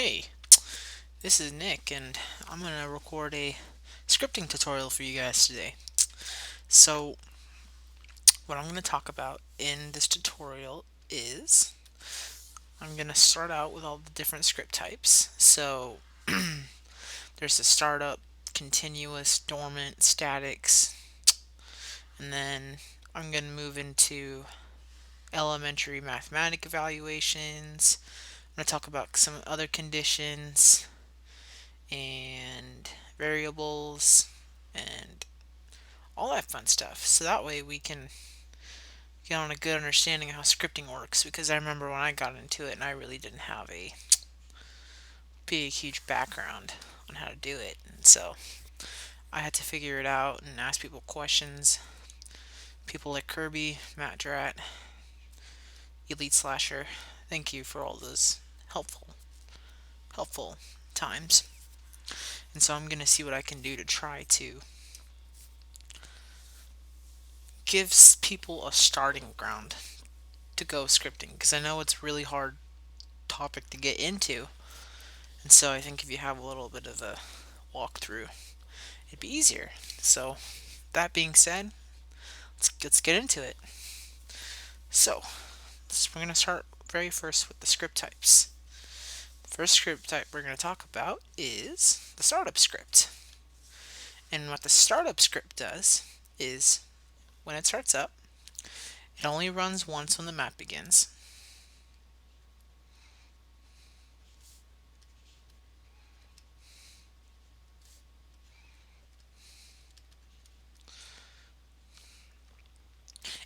Hey, this is Nick, and I'm going to record a scripting tutorial for you guys today. So, what I'm going to talk about in this tutorial is I'm going to start out with all the different script types. So, there's the startup, continuous, dormant, statics, and then I'm going to move into elementary mathematic evaluations. I'm going to talk about some other conditions and variables and all that fun stuff. So that way we can get on a good understanding of how scripting works, because I remember when I got into it and I really didn't have a big, huge background on how to do it. And so I had to figure it out and ask people questions. People like Kirby, Matt Drat, Elite Slasher. Thank you for all those helpful times. And so I'm going to see what I can do to try to give people a starting ground to go scripting, because I know it's a really hard topic to get into. And so I think if you have a little bit of a walkthrough, it'd be easier. So that being said, let's get into it. So we're going to start very first with the script types. The first script type we're going to talk about is the startup script. And what the startup script does is when it starts up, it only runs once when the map begins.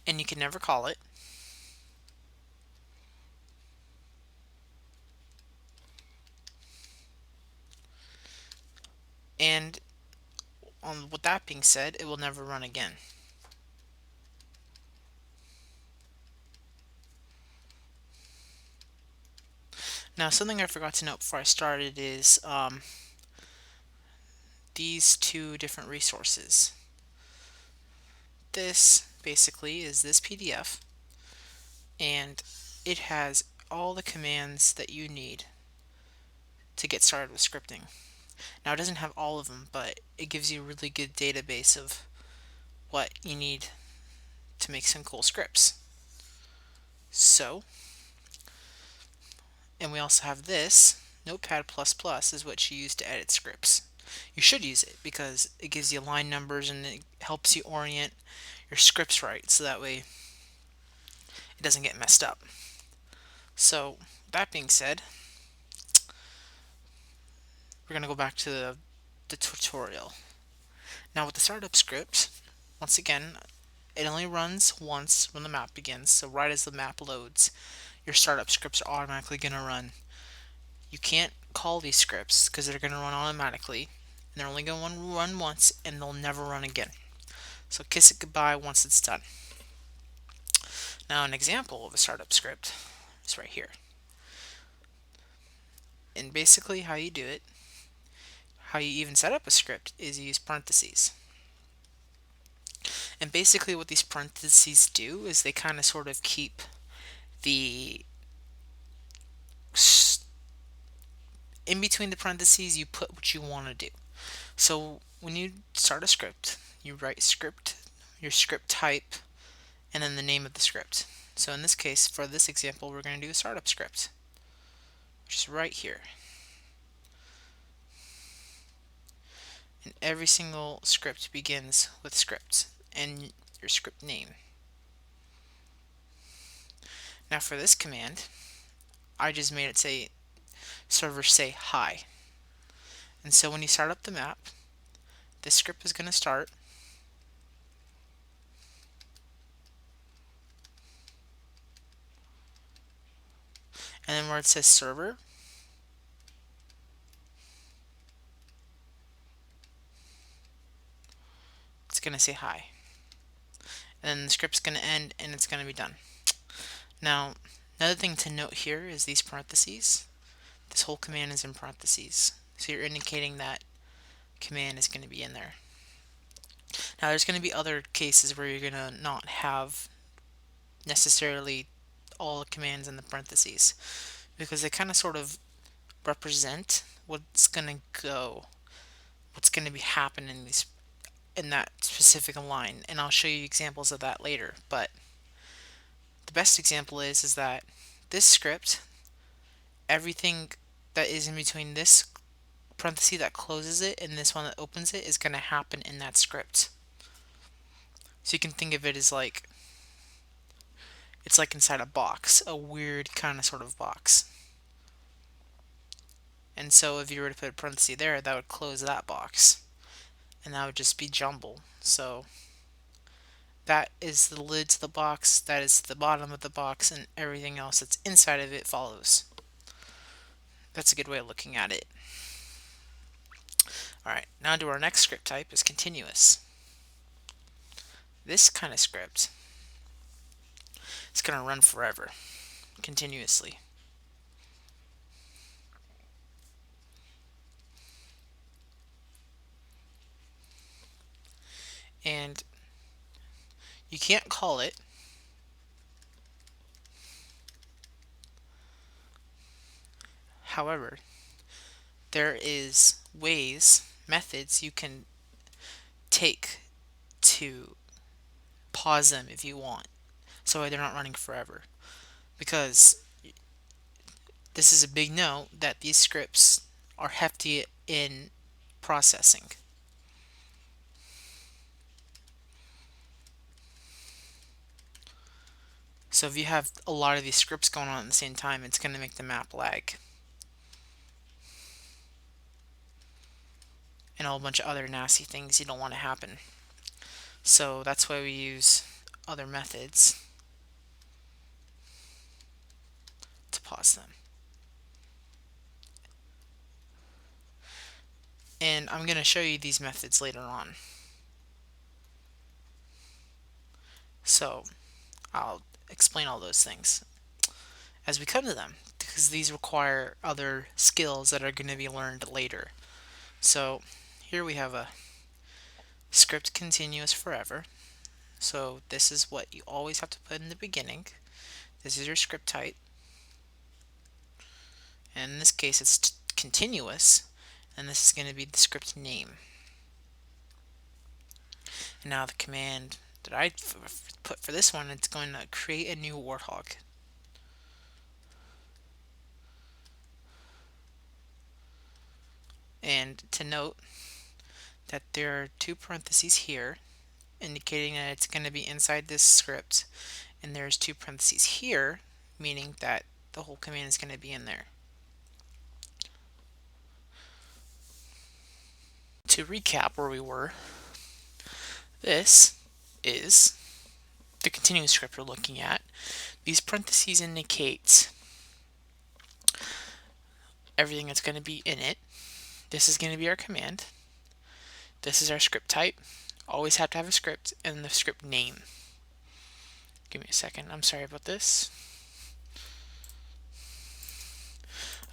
And you can never call it. And with that being said, it will never run again. Now, something I forgot to note before I started is these two different resources. This basically is this PDF, and it has all the commands that you need to get started with scripting. Now, it doesn't have all of them, but it gives you a really good database of what you need to make some cool scripts. So, and we also have this Notepad++ is what you use to edit scripts. You should use it because it gives you line numbers and it helps you orient your scripts right, so that way it doesn't get messed up. So that being said, we're going to go back to the tutorial. Now with the startup script, once again, it only runs once when the map begins. So right as the map loads, your startup scripts are automatically going to run. You can't call these scripts because they're going to run automatically, and they're only going to run once and they'll never run again. So kiss it goodbye once it's done. Now an example of a startup script is right here. And basically how you do it, how you even set up a script, is you use parentheses. And basically what these parentheses do is they kind of sort of keep the in between the parentheses you put what you want to do. So when you start a script, you write script, your script type, and then the name of the script. So in this case, for this example, we're going to do a startup script, which is right here. And every single script begins with script and your script name. Now for this command, I just made it say server say hi. And so when you start up the map, this script is going to start. And then where it says server, it's going to say hi. And then the script's going to end and it's going to be done. Now, another thing to note here is these parentheses. This whole command is in parentheses. So you're indicating that command is going to be in there. Now there's going to be other cases where you're going to not have necessarily all the commands in the parentheses, because they kind of sort of represent what's gonna go, what's gonna be happening in that specific line, and I'll show you examples of that later. But the best example is that this script, everything that is in between this parenthesis that closes it and this one that opens it is going to happen in that script. So you can think of it as like it's like inside a box, a weird kind of sort of box. And so if you were to put a parenthesis there, that would close that box, and that would just be jumble. So that is the lid to the box, that is the bottom of the box, and everything else that's inside of it follows. That's a good way of looking at it. Alright, now to our next script type is continuous. This kind of script is going to run forever, continuously. And you can't call it. However, there is methods you can take to pause them if you want, so they're not running forever. Because this is a big note that these scripts are hefty in processing. So if you have a lot of these scripts going on at the same time, it's going to make the map lag. And a whole bunch of other nasty things you don't want to happen. So that's why we use other methods to pause them. And I'm going to show you these methods later on. So I'll explain all those things as we come to them, because these require other skills that are going to be learned later. So here we have a script continuous forever. So this is what you always have to put in the beginning. This is your script type. And in this case it's continuous, and this is going to be the script name. And now the command that I put for this one, it's going to create a new warthog. And to note that there are two parentheses here indicating that it's going to be inside this script, and there's two parentheses here meaning that the whole command is going to be in there. To recap where we were, this is the continuous script we're looking at. These parentheses indicate everything that's going to be in it. This is going to be our command. This is our script type. Always have to have a script, and the script name. Give me a second. I'm sorry about this.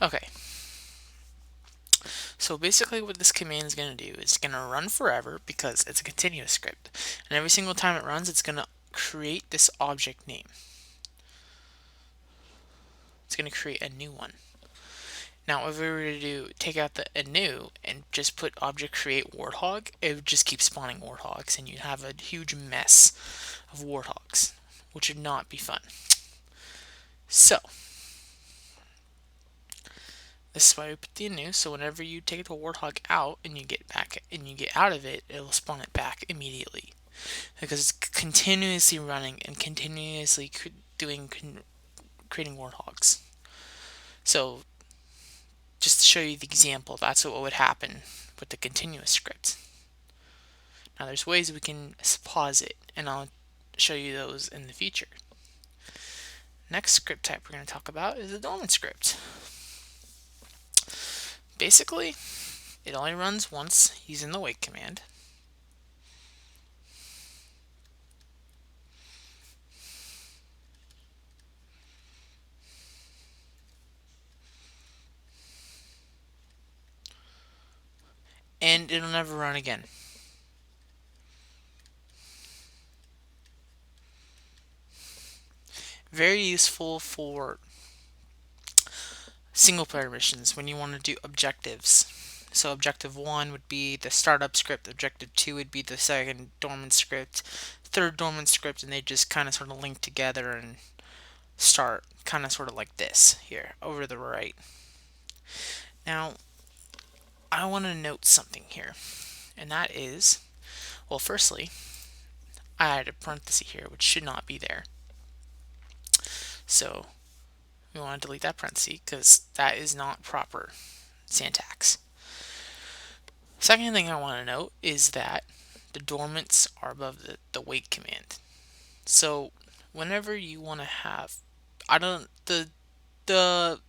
Okay. So basically what this command is going to do is going to run forever because it's a continuous script. And every single time it runs, it's going to create this object name. It's going to create a new one. Now, if we were to take out the new and just put object create warthog, it would just keep spawning warthogs, and you'd have a huge mess of warthogs, which would not be fun. So, this is why we put the new. So whenever you take the warthog out and you get out of it, it'll spawn it back immediately, because it's continuously running and continuously creating warthogs. So just to show you the example, that's what would happen with the continuous script. Now there's ways we can pause it, and I'll show you those in the future. Next script type we're going to talk about is the Dolman script. Basically, it only runs once using the wait command. And it'll never run again. Very useful for single player missions when you want to do objectives. So objective 1 would be the startup script, objective 2 would be the second dormant script, third dormant script, and they just kind of sort of link together and start kind of sort of like this here over to the right. Now, I want to note something here, and that is, well, firstly, I added a parenthesis here, which should not be there. So we want to delete that parenthesis because that is not proper syntax. Second thing I want to note is that the dormants are above the wait command. So whenever you want to have, the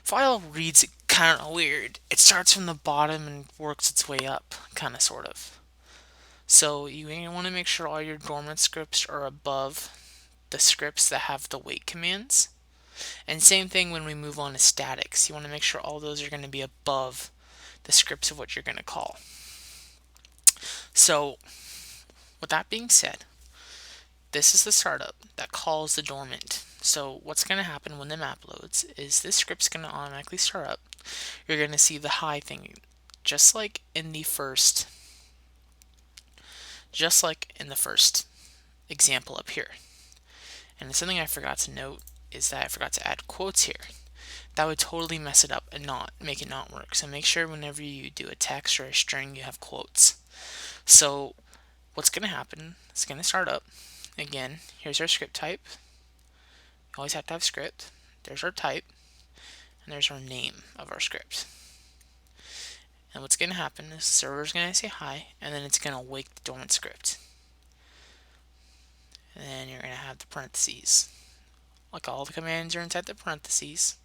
file reads kind of weird. It starts from the bottom and works its way up, kind of, sort of. So you want to make sure all your dormant scripts are above the scripts that have the wait commands. And same thing when we move on to statics. You want to make sure all those are going to be above the scripts of what you're going to call. So with that being said, this is the startup that calls the dormant. So what's going to happen when the map loads is this script's going to automatically start up. You're going to see the hi thing, just like in the first example up here. And something I forgot to note is that I forgot to add quotes here. That would totally mess it up and not make it not work. So make sure whenever you do a text or a string, you have quotes. So what's going to happen, it's going to start up. Again, here's our script type. You always have to have script. There's our type. And there's our name of our script. And what's going to happen is the server's going to say hi, and then it's going to wake the dormant script. And then you're going to have the parentheses. Like all the commands are inside the parentheses.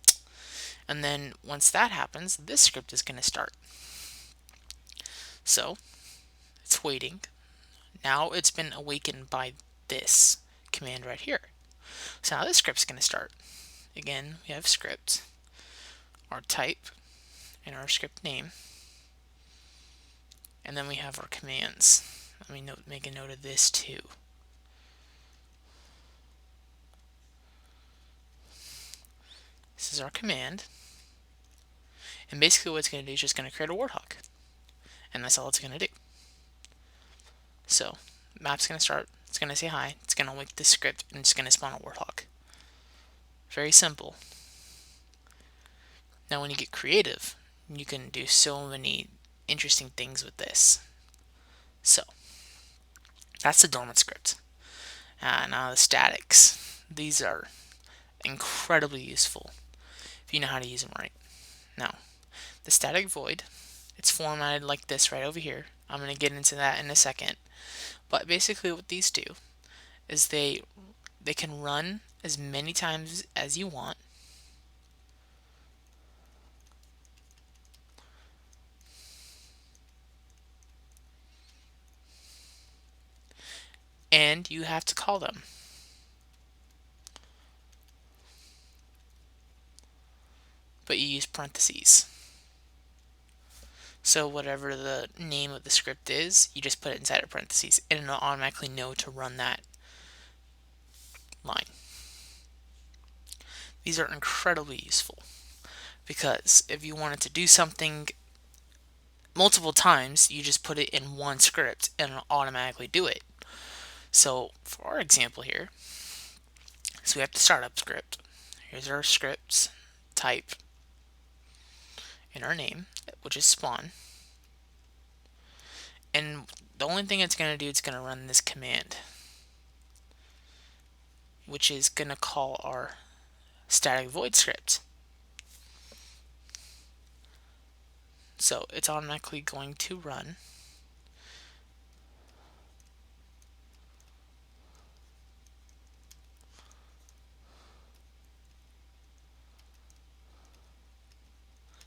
And then once that happens, this script is going to start. So it's waiting. Now it's been awakened by this command right here. So now this script's going to start. Again, we have script, our type, and our script name. And then we have our commands. Let me make a note of this too. This is our command. And basically what it's going to do is just going to create a warthog. And that's all it's going to do. So, map's going to start, it's going to say hi, it's going to wake the script, and it's going to spawn a warthog. Very simple. Now when you get creative, you can do so many interesting things with this. So, that's the dormant script. Now the statics. These are incredibly useful if you know how to use them right. Now, the static void, it's formatted like this right over here. I'm going to get into that in a second. But basically what these do is they can run as many times as you want. And you have to call them. But you use parentheses. So whatever the name of the script is, you just put it inside of parentheses, and it'll automatically know to run that line. These are incredibly useful because if you wanted to do something multiple times, you just put it in one script and it'll automatically do it. So for our example here, so we have the startup script. Here's our scripts type and our name, which is spawn. And the only thing it's going to do, it's going to run this command, which is going to call our static void script. So it's automatically going to run.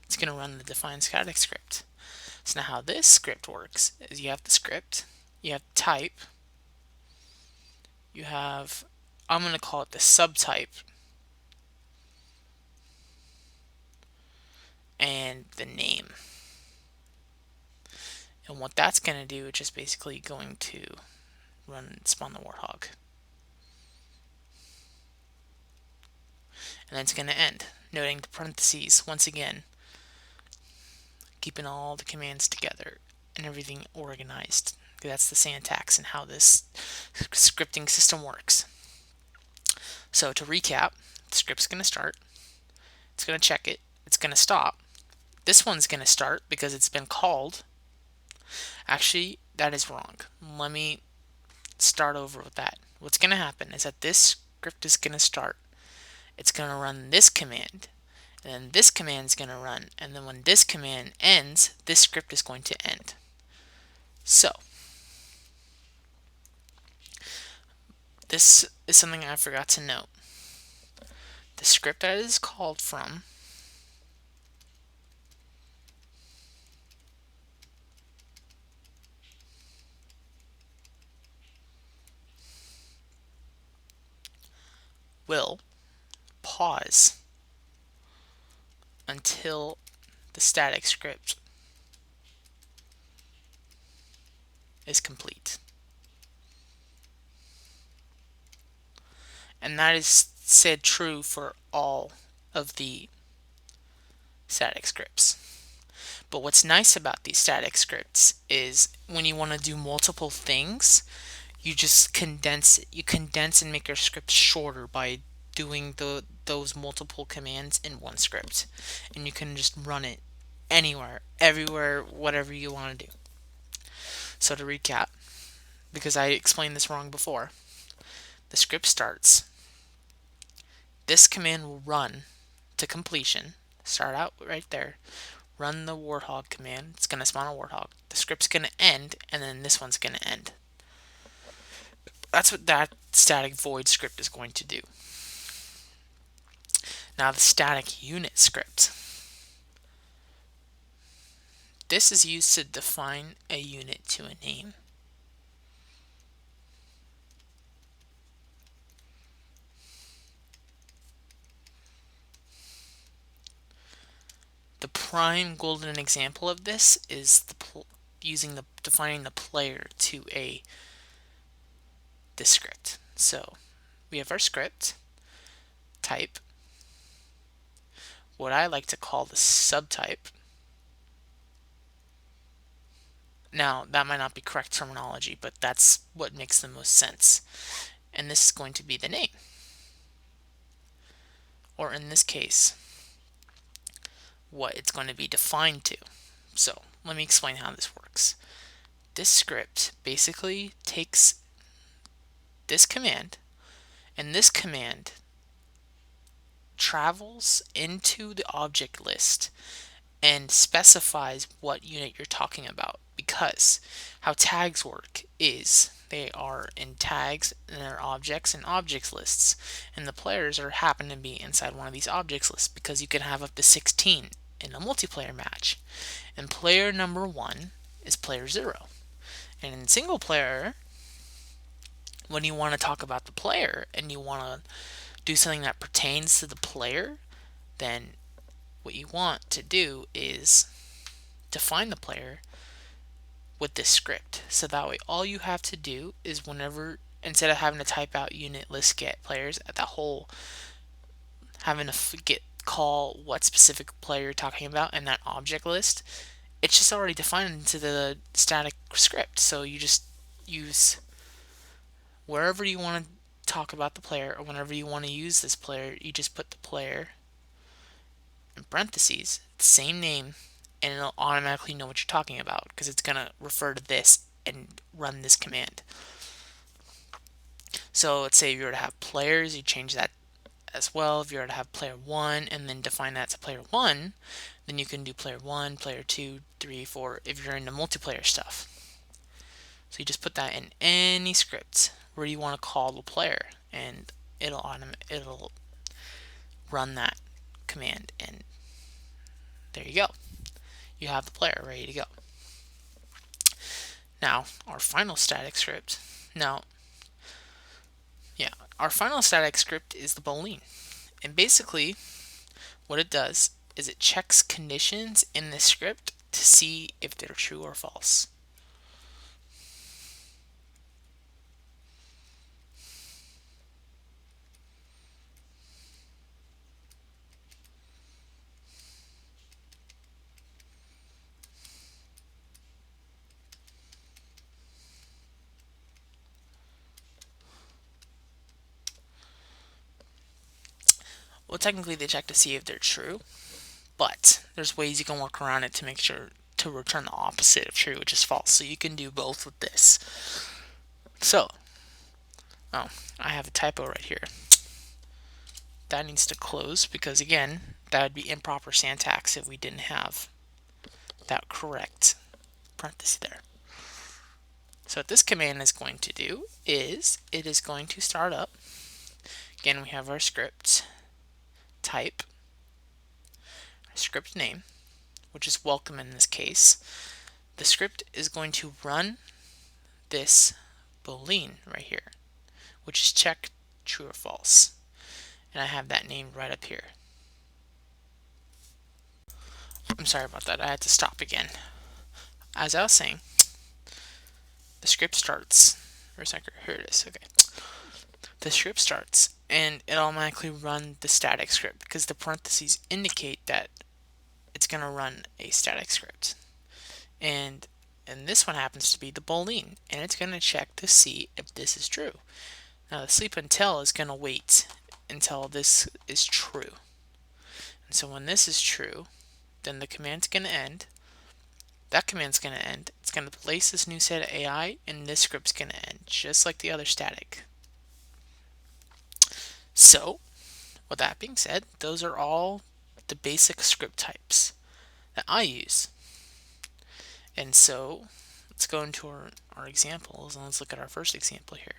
It's going to run the define static script. So now how this script works is you have the script, you have type, you have, I'm going to call it the subtype, and the name. And what that's going to do is just basically going to run and spawn the warthog. And then it's going to end. noting the parentheses once again, keeping all the commands together and everything organized. That's the syntax and how this scripting system works. So to recap, the script's going to start, it's going to check it, it's going to stop. This one's going to start because it's been called. Actually, that is wrong. Let me start over with that. What's going to happen is that this script is going to start. It's going to run this command, and then this command is going to run, and then when this command ends, this script is going to end. So this is something I forgot to note. The script that it is called from will pause until the static script is complete. And that is said true for all of the static scripts. But what's nice about these static scripts is when you want to do multiple things, you just condense it. You condense and make your script shorter by doing those multiple commands in one script. And you can just run it anywhere, everywhere, whatever you want to do. So to recap, because I explained this wrong before, the script starts. This command will run to completion. Start out right there. Run the warthog command. It's going to spawn a warthog. The script's going to end, and then this one's going to end. That's what that static void script is going to do. Now the static unit script. This is used to define a unit to a name. The prime golden example of this is defining the player to this script. So we have our script type, what I like to call the subtype. Now that might not be correct terminology, but that's what makes the most sense. And this is going to be the name. Or in this case, what it's going to be defined to. So let me explain how this works. This script basically takes this command, and this command travels into the object list and specifies what unit you're talking about, because how tags work is they are in tags and they're objects and objects lists, and the players happen to be inside one of these objects lists, because you can have up to 16 in a multiplayer match, and player number 1 is player 0. And in single player, when you want to talk about the player and you want to do something that pertains to the player, then what you want to do is define the player with this script. So that way all you have to do is whenever, instead of having to type out unit list get players at that whole, having to call what specific player you're talking about in that object list, it's just already defined into the static script. So you just use wherever you want to talk about the player, or whenever you want to use this player, you just put the player in parentheses, the same name, and it'll automatically know what you're talking about, because it's going to refer to this and run this command. So let's say if you were to have players, you change that as well. If you were to have player 1 and then define that to player 1, then you can do player 1, player 2, 3, 4 if you're into multiplayer stuff. So you just put that in any script where you want to call the player, and it'll run that command, and there you go. You have the player ready to go. Now, our final static script. Our final static script is the boolean. And basically, what it does is it checks conditions in the script to see if they're true or false. well, technically they check to see if they're true, but there's ways you can work around it to make sure to return the opposite of true, which is false. So you can do both with this. So, oh, I have a typo right here. That needs to close because, again, that would be improper syntax if we didn't have that correct parenthesis there. So what this command is going to do is it is going to start up. Again, we have our script type, our script name, which is welcome in this case. The script is going to run this boolean right here, which is check true or false. And I have that named right up here. I'm sorry about that. I had to stop again. As I was saying, the script starts. Where's my, here it is. Okay. The script starts and it automatically runs the static script because the parentheses indicate that it's going to run a static script. And this one happens to be the boolean, and it's going to check to see if this is true. Now the sleep until is going to wait until this is true. And so when this is true, then the command's going to end. That command's going to end. It's going to place this new set of AI, and this script's going to end, just like the other static. So, with that being said, those are all the basic script types that I use. And so, let's go into our examples, and let's look at our first example here.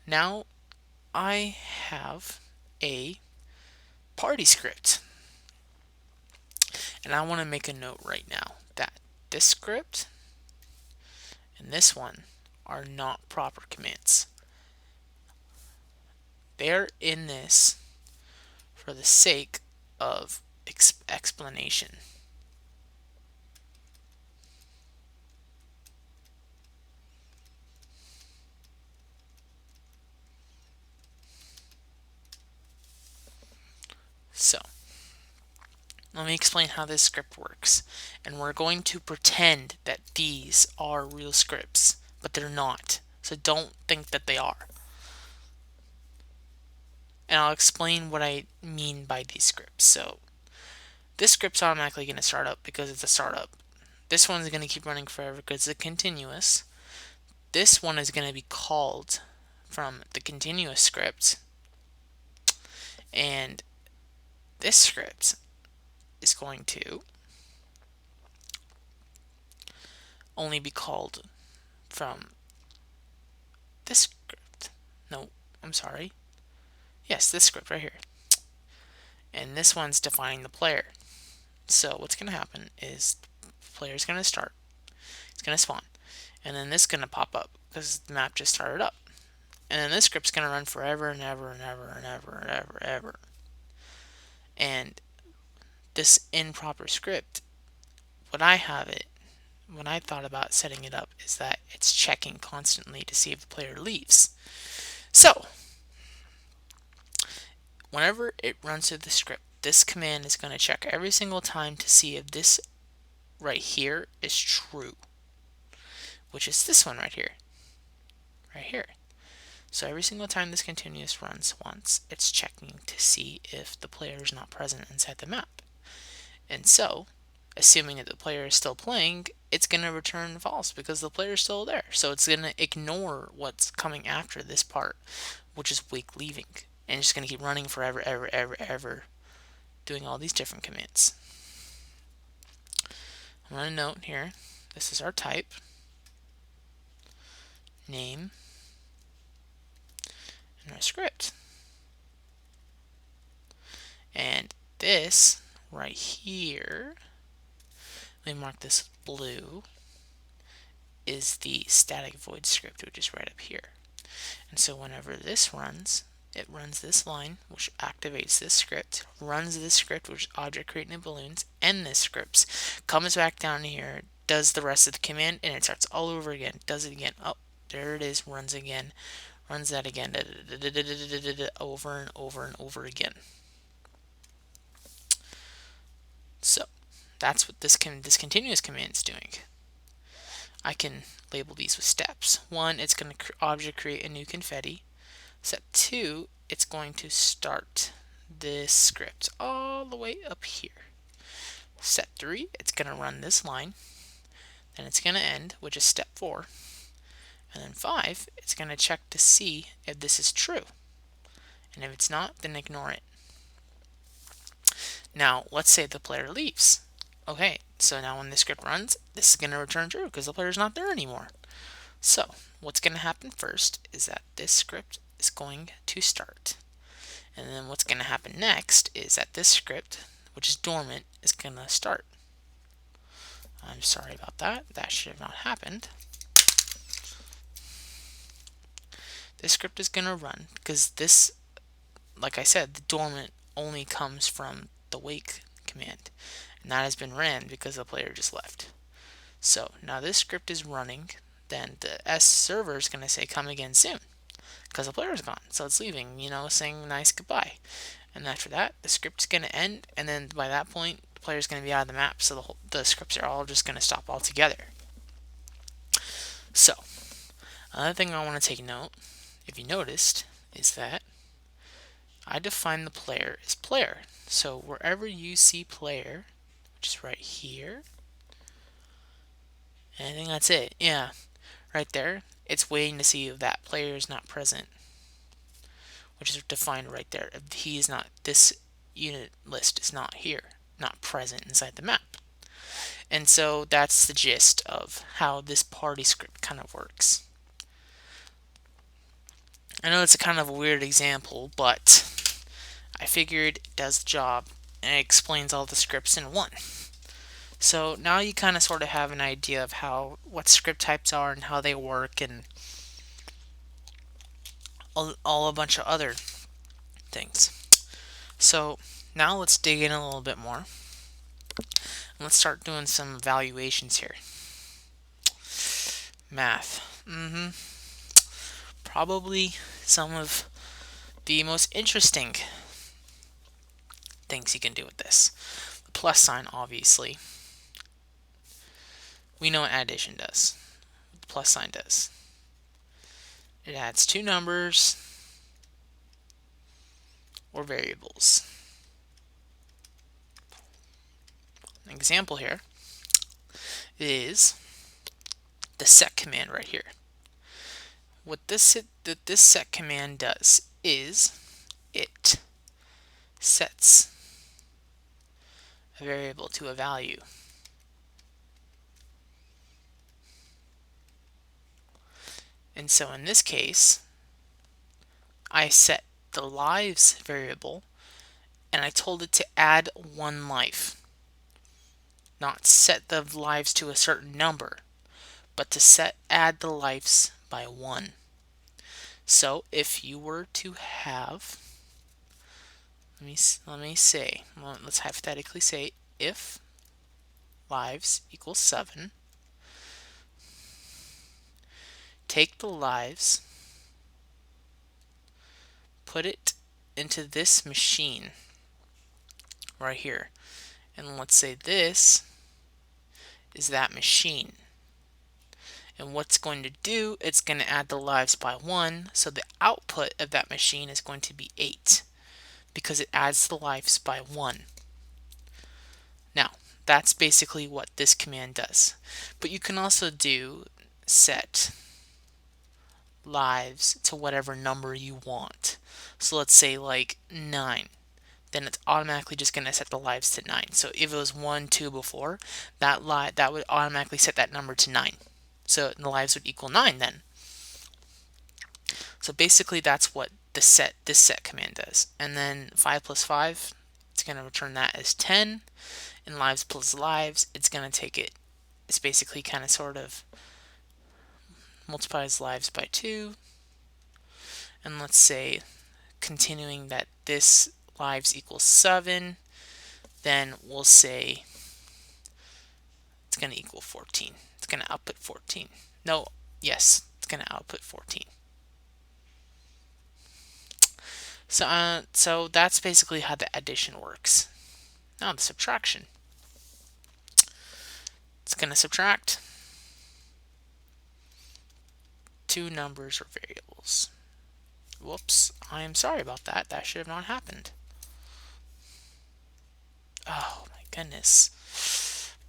Now, I have a party script. And I want to make a note right now that this script and this one are not proper commands. They're in this for the sake of explanation. So, let me explain how this script works. And we're going to pretend that these are real scripts, but they're not. So don't think that they are. And I'll explain what I mean by these scripts. So this script's automatically going to start up because it's a startup. This one's going to keep running forever because it's continuous. This one is going to be called from the continuous script. And this script is going to only be called from this script. No, I'm sorry. Yes, this script right here. And this one's defining the player. So what's going to happen is the player is going to start. It's going to spawn. And then this is going to pop up because the map just started up. And then this script's going to run forever and ever and ever and ever and ever and ever. And this improper script, when I thought about setting it up, is that it's checking constantly to see if the player leaves. So, whenever it runs through the script, this command is going to check every single time to see if this right here is true, which is this one right here. Right here. So every single time this continuous runs once, it's checking to see if the player is not present inside the map. And so, assuming that the player is still playing, it's going to return false because the player is still there. So it's going to ignore what's coming after this part, which is wake leaving. And it's just going to keep running forever, ever, doing all these different commands. I'm going to note here, this is our type, name, and our script. And this right here, let me mark this blue, is the static void script, which is right up here. And so whenever this runs, it runs this line, which activates this script, runs this script, which is object creating balloons, and this script, comes back down here, does the rest of the command, and it starts all over again, does it again. Oh, there it is, runs again, runs that again, over and over and over again. So that's what this continuous command is doing. I can label these with steps. 1, it's going to object create a new confetti. Step 2, it's going to start this script all the way up here. Set 3, it's going to run this line, then it's going to end, which is step 4. And then 5, it's going to check to see if this is true. And if it's not, then ignore it. Now, let's say the player leaves. Okay, so now when the script runs, this is going to return true because the player's not there anymore. So, what's going to happen first is that this script is going to start. And then what's going to happen next is that this script, which is dormant, is going to start. I'm sorry about that. That should have not happened. This script is going to run because this, like I said, the dormant only comes from the wake command. And that has been ran because the player just left. So now this script is running, then the S server is going to say come again soon because the player is gone. So it's leaving, saying nice goodbye. And after that, the script's going to end, and then by that point, the player's going to be out of the map, so the scripts are all just going to stop altogether. So, another thing I want to take note, if you noticed, is that I define the player as player. So wherever you see player, which is right here, and I think that's it. Yeah, right there. It's waiting to see if that player is not present, which is defined right there. If he is not, this unit list is not here, not present inside the map. And so that's the gist of how this party script kind of works. I know it's a kind of a weird example, but I figured it does the job and it explains all the scripts in one. So now you kind of sort of have an idea of what script types are and how they work, and all a bunch of other things. So now let's dig in a little bit more. Let's start doing some evaluations here. Math. Probably some of the most interesting things you can do with this. The plus sign, obviously. We know what addition does. What the plus sign does. It adds two numbers or variables. An example here is the set command right here. What this set command does is it sets a variable to a value. And so in this case, I set the lives variable and I told it to add 1 life. Not set the lives to a certain number, but to add the lives by 1. So if you were to have, let's hypothetically say if lives equals 7, take the lives, put it into this machine right here, and let's say this is that machine. And what's going to do, it's going to add the lives by 1, so the output of that machine is going to be 8 because it adds the lives by 1. Now, that's basically what this command does. But you can also do set lives to whatever number you want. So let's say like 9. Then it's automatically just going to set the lives to 9. So if it was 1, 2 before, that would automatically set that number to 9. So the lives would equal 9 then. So basically that's what this set command does. And then 5 plus 5, it's going to return that as 10. And lives plus lives, it's going to take it, it's basically kind of sort of multiplies lives by 2. And let's say continuing that this lives equals 7, then we'll say it's going to equal 14. It's going to output 14. No, yes, it's going to output 14. So that's basically how the addition works. Now the subtraction. It's going to subtract two numbers or variables. Whoops, I am sorry about that. That should have not happened. goodness.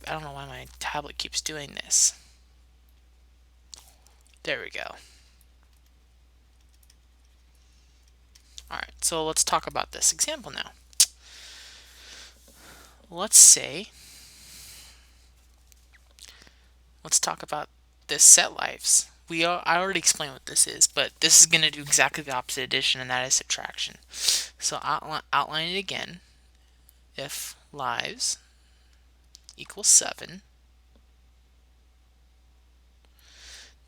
I don't know why my tablet keeps doing this. There we go. Alright, so let's talk about this example now. Let's talk about this set lives. I already explained what this is, but this is going to do exactly the opposite addition, and that is subtraction. So outline it again. If lives equals 7,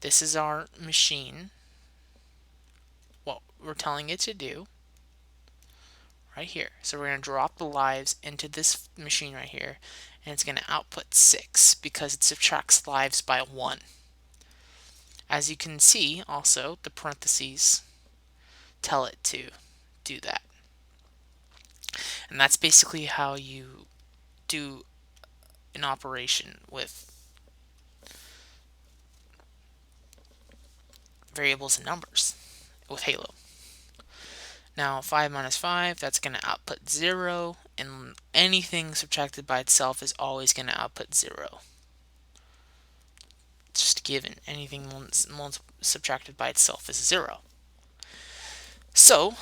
this is our machine, what we're telling it to do right here. So we're going to drop the lives into this machine right here, and it's going to output 6 because it subtracts lives by 1. As you can see, also, the parentheses tell it to do that. And that's basically how you do an operation with variables and numbers with Halo. Now 5 minus 5, that's going to output 0, and anything subtracted by itself is always going to output 0. It's just a given. Anything subtracted by itself is 0. So,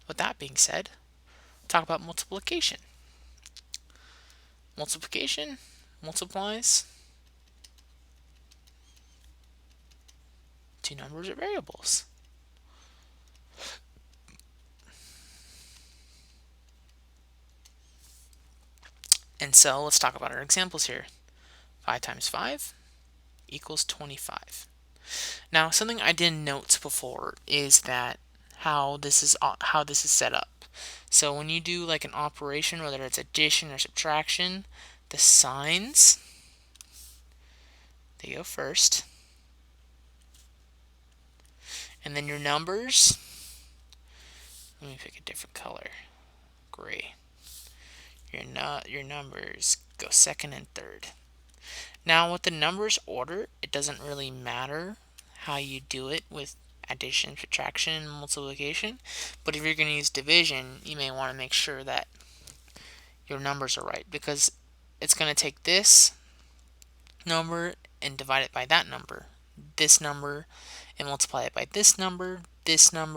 with that being said, talk about multiplication. Multiplication multiplies two numbers or variables. And so let's talk about our examples here. 5 times 5 equals 25. Now, something I didn't note before is that how this is set up. So when you do like an operation, whether it's addition or subtraction, the signs, they go first, and then your numbers, let me pick a different color, gray. Your numbers go second and third. Now with the numbers order, it doesn't really matter how you do it with addition, subtraction, and multiplication, but if you're going to use division, you may want to make sure that your numbers are right, because it's going to take this number and divide it by that number, this number and multiply it by this number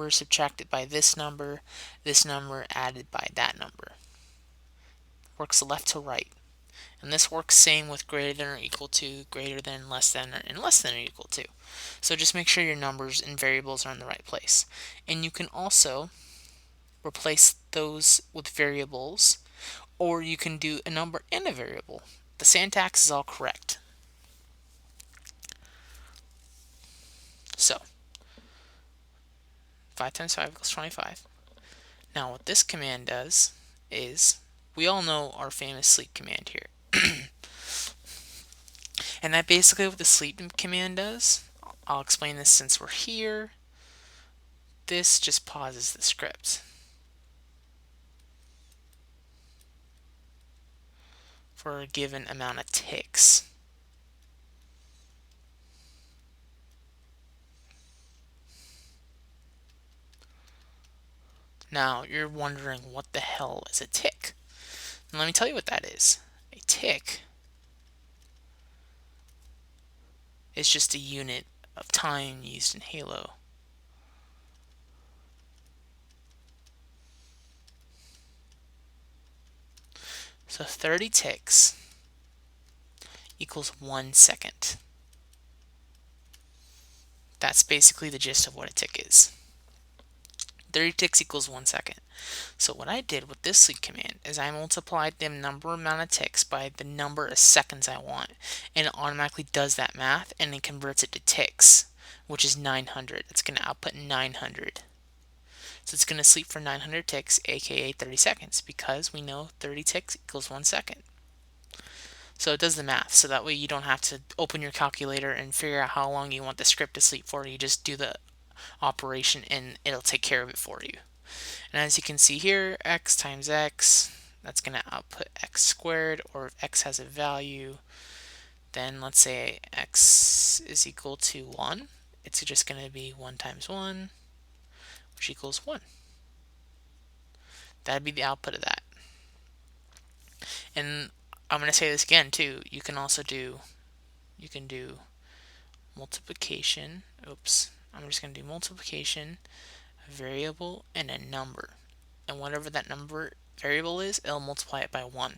subtracted by this number added by that number. Works left to right. And this works same with greater than or equal to, greater than, less than, and less than or equal to. So just make sure your numbers and variables are in the right place. And you can also replace those with variables, or you can do a number and a variable. The syntax is all correct. So 5 times 5 equals 25. Now what this command does is, we all know our famous sleep command here. And that basically what the sleep command does. I'll explain this since we're here. This just pauses the script for a given amount of ticks. Now you're wondering, what the hell is a tick? And let me tell you what that is. A tick is just a unit of time used in Halo. So 30 ticks equals 1 second. That's basically the gist of what a tick is. 30 ticks equals 1 second. So what I did with this sleep command is I multiplied the amount of ticks by the number of seconds I want, and it automatically does that math and it converts it to ticks, which is 900. It's going to output 900. So it's going to sleep for 900 ticks, aka 30 seconds, because we know 30 ticks equals 1 second. So it does the math, so that way you don't have to open your calculator and figure out how long you want the script to sleep for. You just do the operation and it'll take care of it for you. And as you can see here, x times x, that's going to output x squared, or if x has a value, then let's say x is equal to 1. It's just going to be 1 times 1, which equals 1. That'd be the output of that. And I'm going to say this again too. You can do multiplication. Oops. I'm just going to do multiplication, a variable, and a number. And whatever that number variable is, it'll multiply it by 1.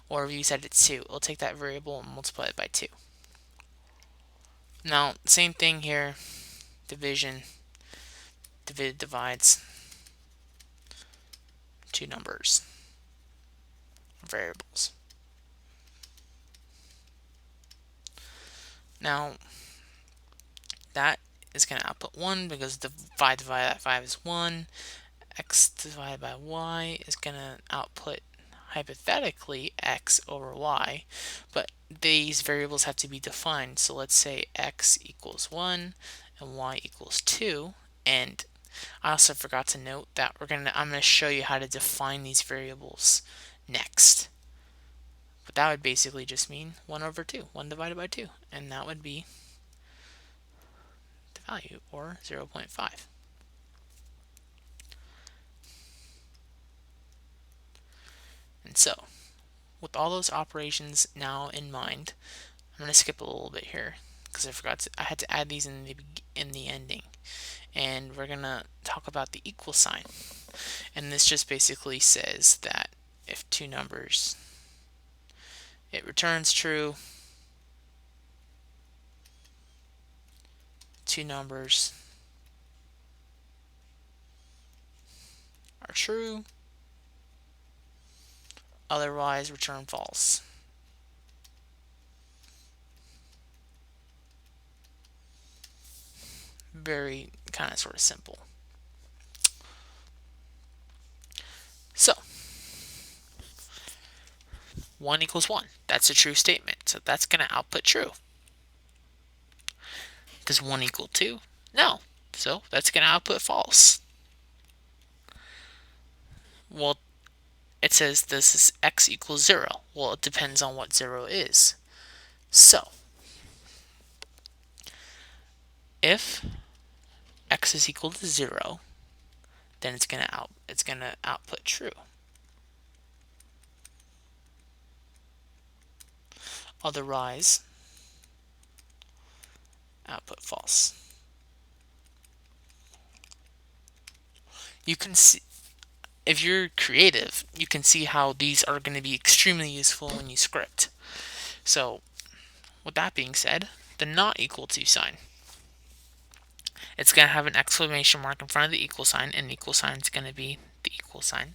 Or if you set it to 2, it'll take that variable and multiply it by 2. Now, same thing here. Division. Divide divides two numbers, variables. Now, that is going to output 1 because divided by 5 is 1. X divided by y is going to output hypothetically x over y, but these variables have to be defined. So let's say x equals 1 and y equals 2. And I also forgot to note that I'm going to show you how to define these variables next. But that would basically just mean 1 over 2, 1 divided by 2, and that would be the value, or 0.5. And so, with all those operations now in mind, I'm going to skip a little bit here because I had to add these in the ending. And we're going to talk about the equal sign. And this just basically says that if two numbers, it returns true. Two numbers are true. Otherwise, return false. Very kind of sort of simple. So, 1 equals 1. That's a true statement. So that's going to output true. Does 1 equal 2? No. So that's going to output false. Well, it says this is x equals 0. Well, it depends on what 0 is. So, if x is equal to 0, then it's going to output true. Otherwise, output false. You can see, if you're creative, you can see how these are going to be extremely useful when you script. So, with that being said, the not equal to sign. It's going to have an exclamation mark in front of the equal sign, and the equal sign is going to be the equal sign.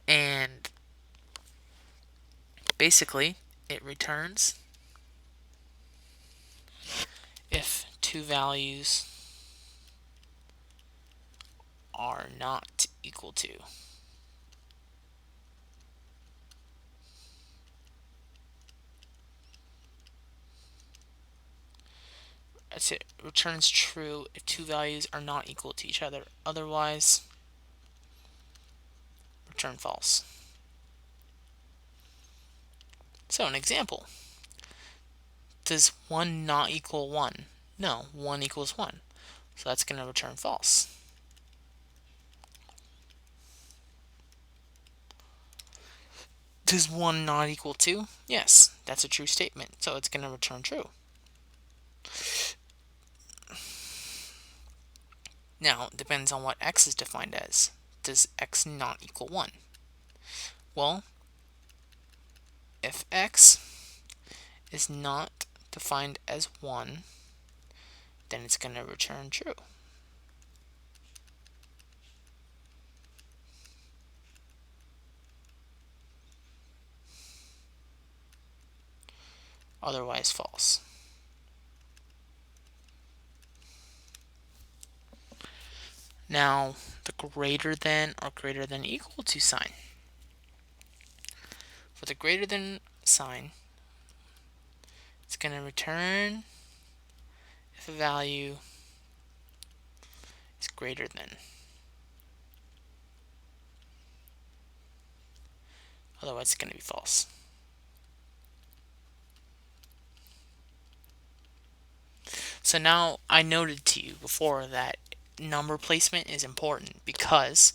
And basically, it returns if two values are not equal to. It returns true if two values are not equal to each other. Otherwise, return false. So an example. Does 1 not equal 1? No, 1 equals 1. So that's going to return false. Does 1 not equal 2? Yes, that's a true statement. So it's going to return true. Now, it depends on what x is defined as. Does x not equal 1? Well, if x is not defined as 1, then it's going to return true. Otherwise, false. Now, the greater than or greater than equal to sign. For the greater than sign, it's going to return if a value is greater than. Otherwise, it's going to be false. So now, I noted to you before that number placement is important because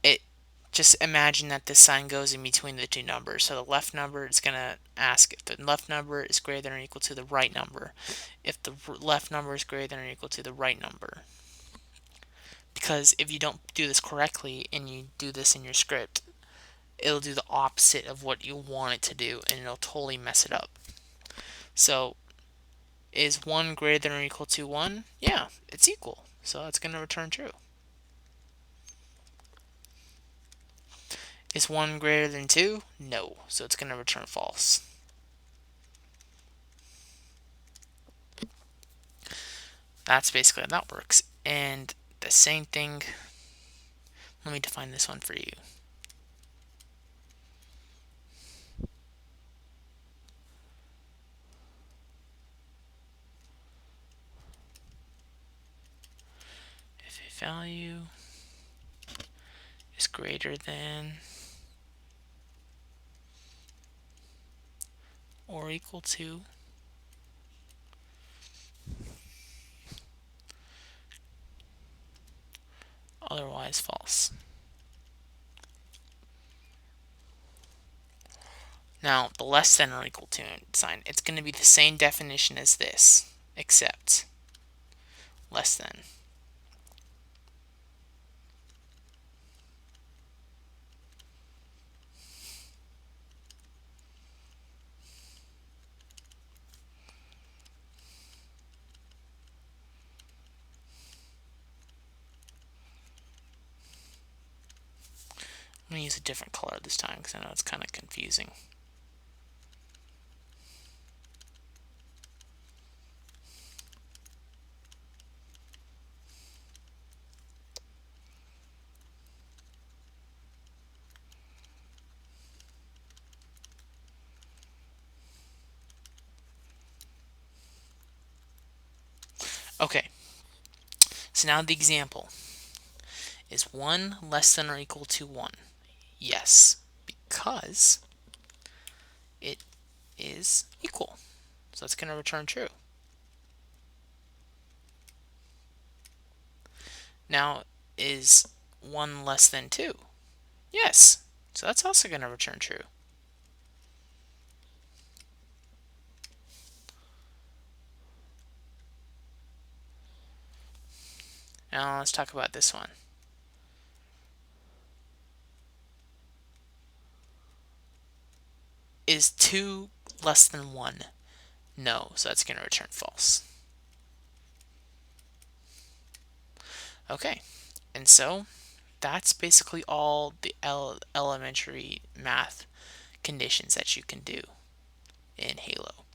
it just imagine that this sign goes in between the two numbers. So the left number is going to ask if the left number is greater than or equal to the right number. If the left number is greater than or equal to the right number. Because if you don't do this correctly and you do this in your script, it'll do the opposite of what you want it to do and it'll totally mess it up. So is 1 greater than or equal to 1? Yeah, it's equal. So it's going to return true. Is 1 greater than 2? No. So it's going to return false. That's basically how that works. And the same thing, let me define this one for you. If a value is greater than or equal to otherwise false. Now, the less than or equal to sign, it's going to be the same definition as this, except less than. I'm going to use a different color this time because I know it's kind of confusing. Okay, so now the example. Is 1 less than or equal to 1? Yes, because it is equal. So it's going to return true. Now, is 1 less than 2? Yes, so that's also going to return true. Now let's talk about this one. Is 2 less than 1? No, so that's going to return false. Okay, and so that's basically all the elementary math conditions that you can do in Halo.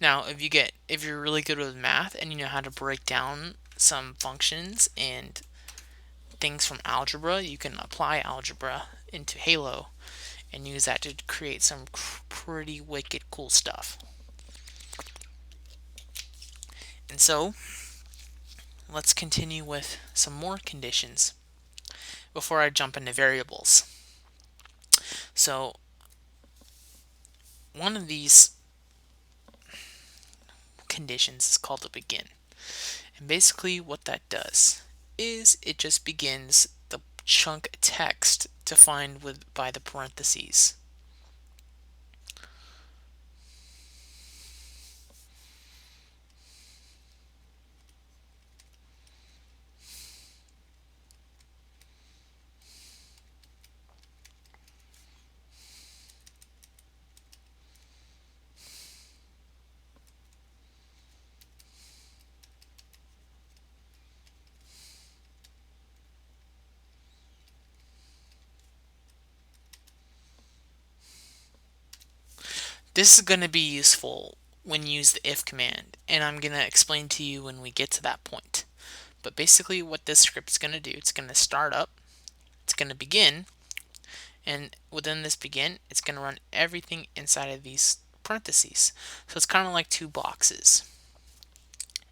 Now, if you're really good with math and you know how to break down some functions and things from algebra, you can apply algebra into Halo and use that to create some pretty wicked cool stuff. And so, let's continue with some more conditions before I jump into variables. So, one of these conditions is called a begin. And basically what that does is it just begins the chunk text defined by the parentheses. This is going to be useful when you use the if command, and I'm going to explain to you when we get to that point. But basically what this script is going to do, it's going to start up, it's going to begin, and within this begin, it's going to run everything inside of these parentheses. So it's kind of like two boxes.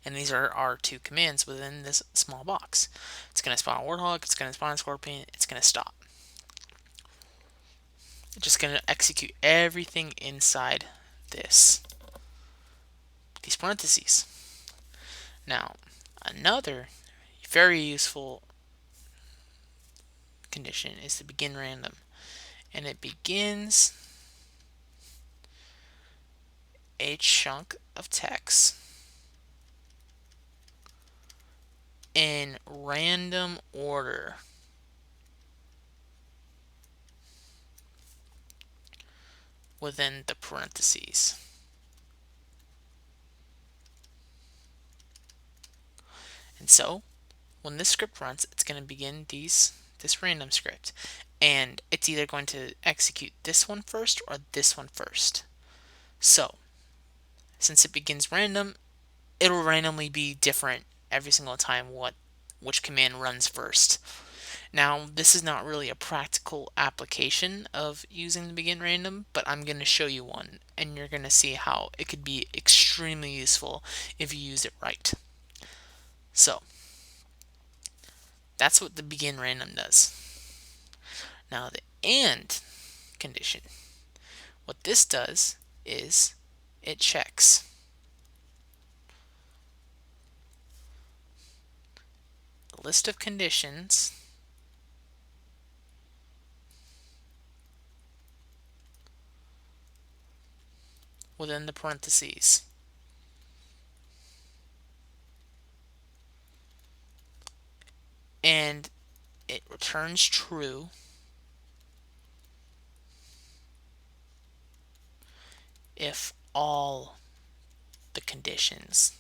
And these are our two commands within this small box. It's going to spawn a warthog, it's going to spawn a scorpion, it's going to stop. It's just going to execute everything inside these parentheses. Now, another very useful condition is the begin random, and it begins a chunk of text in random order within the parentheses. And so when this script runs, it's going to begin this random script, and it's either going to execute this one first or this one first. So since it begins random, it'll randomly be different every single time which command runs first. Now, this is not really a practical application of using the begin random, but I'm going to show you one, and you're going to see how it could be extremely useful if you use it right. So that's what the begin random does. Now the and condition, what this does is it checks a list of conditions within the parentheses. And it returns true if all the conditions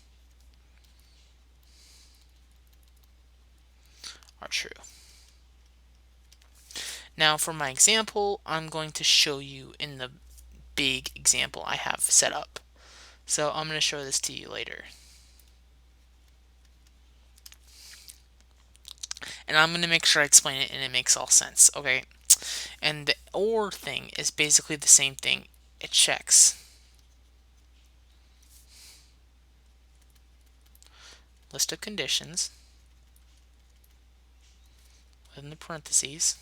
are true. Now for my example, I'm going to show you in the big example I have set up. So I'm going to show this to you later. And I'm going to make sure I explain it and it makes all sense, okay? And the OR thing is basically the same thing. It checks list of conditions within the parentheses,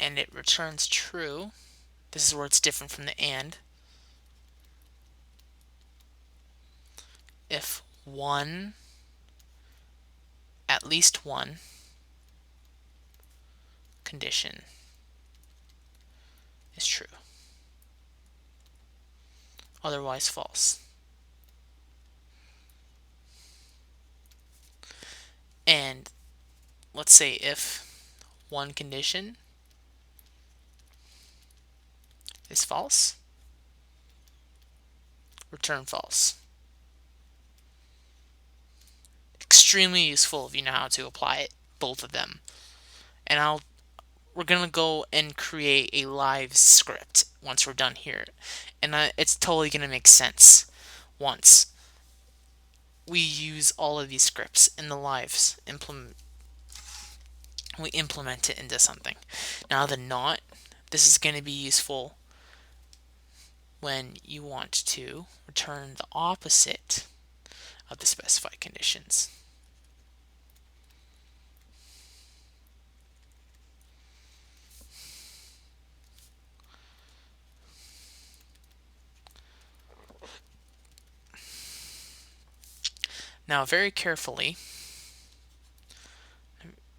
and it returns true. This is where it's different from the AND. If at least one condition is true. Otherwise false. And let's say if one condition is false, return false. Extremely useful if you know how to apply it, both of them. And we're gonna go and create a live script once we're done here, and it's totally gonna make sense once we use all of these scripts in the lives we implement it into something. Now the not, this is going to be useful when you want to return the opposite of the specified conditions. Now very carefully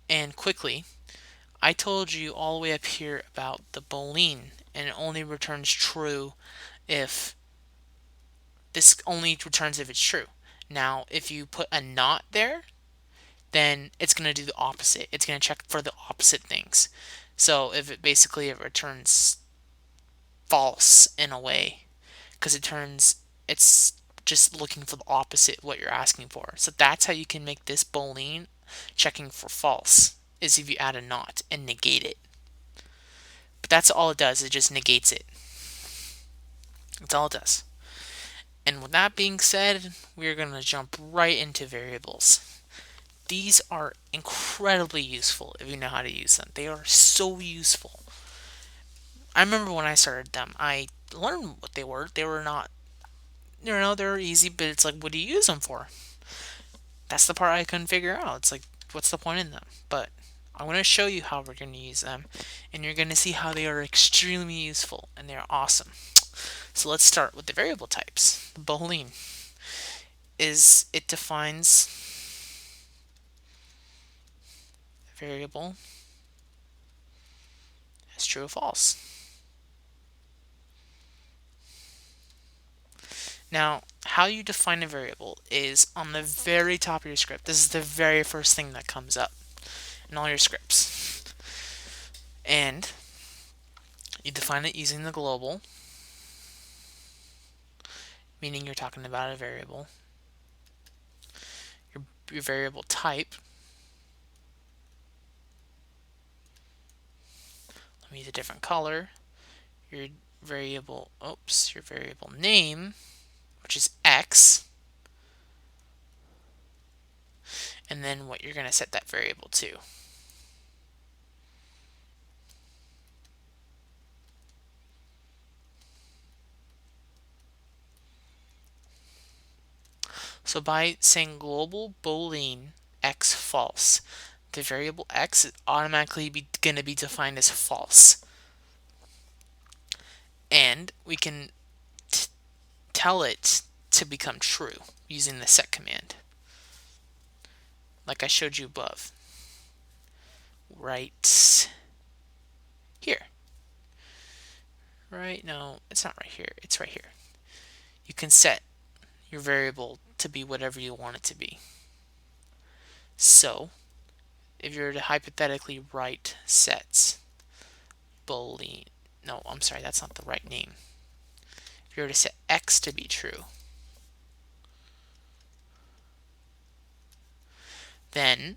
and quickly, I told you all the way up here about the boolean, and it only returns true if this only returns if it's true. Now if you put a not there, then it's going to do the opposite. It's going to check for the opposite things. So if it basically returns false in a way, because it's just looking for the opposite of what you're asking for. So that's how you can make this boolean checking for false, is if you add a not and negate it. But that's all it does, it just negates it. That's all it does. And with that being said, we're going to jump right into variables. These are incredibly useful if you know how to use them. They are so useful. I remember when I started them, I learned what they were. They were not, they were easy, but it's like, what do you use them for? That's the part I couldn't figure out. It's like, what's the point in them? But I'm going to show you how we're going to use them, and you're going to see how they are extremely useful, and they're awesome. So let's start with the variable types. The boolean. is it defines a variable as true or false. Now, how you define a variable is on the very top of your script. This is the very first thing that comes up in all your scripts. And you define it using the global, meaning you're talking about a variable. Your variable type, let me use a different color. Your variable name, which is X, and then what you're going to set that variable to. So by saying global boolean x false, the variable x is automatically going to be defined as false. And we can tell it to become true using the set command, like I showed you above. Right here. No, it's not right here. It's right here. You can set your variable to be whatever you want it to be. So, if you were to hypothetically write sets boolean, no, I'm sorry, that's not the right name. If you were to set x to be true, then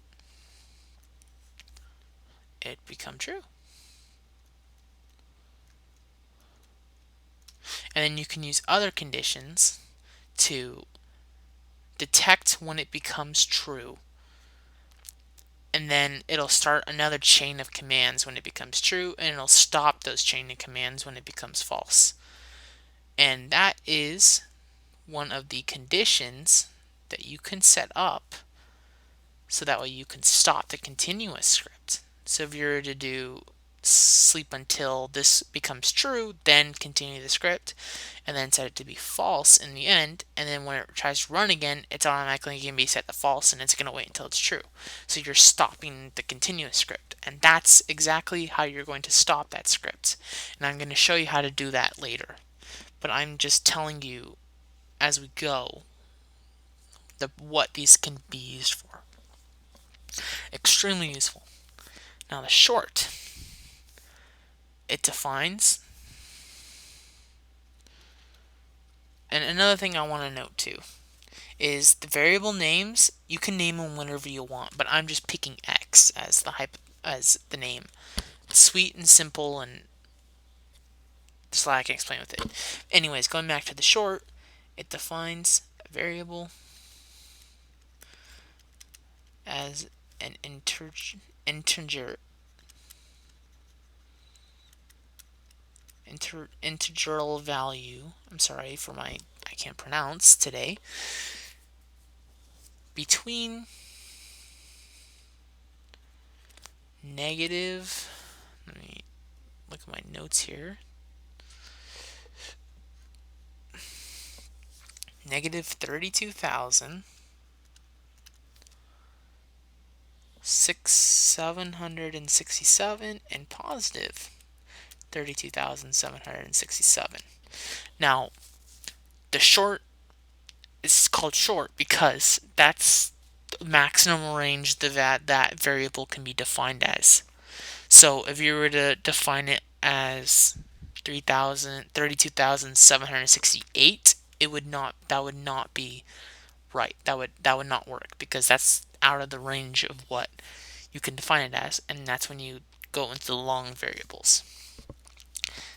it become true. And then you can use other conditions to detect when it becomes true. And then it'll start another chain of commands when it becomes true, and it'll stop those chain of commands when it becomes false. And that is one of the conditions that you can set up so that way you can stop the continuous script. So if you were to do sleep until this becomes true, then continue the script, and then set it to be false in the end, and then when it tries to run again, it's automatically going to be set to false, and it's going to wait until it's true. So you're stopping the continuous script, and that's exactly how you're going to stop that script. And I'm going to show you how to do that later. But I'm just telling you as we go what these can be used for. Extremely useful. Now the short, it defines, and another thing I want to note too is the variable names, you can name them whenever you want, but I'm just picking X as the name. It's sweet and simple, and just like I can explain with it. Anyways, going back to the short, it defines a variable as an integral value. I'm sorry for I can't pronounce today. Between negative, let me look at my notes here. Negative 32,767 and positive 32,767. Now, the short is called short because that's the maximum range that variable can be defined as. So if you were to define it as 32,768, that would not be right. That would not work because that's out of the range of what you can define it as, and that's when you go into the long variables.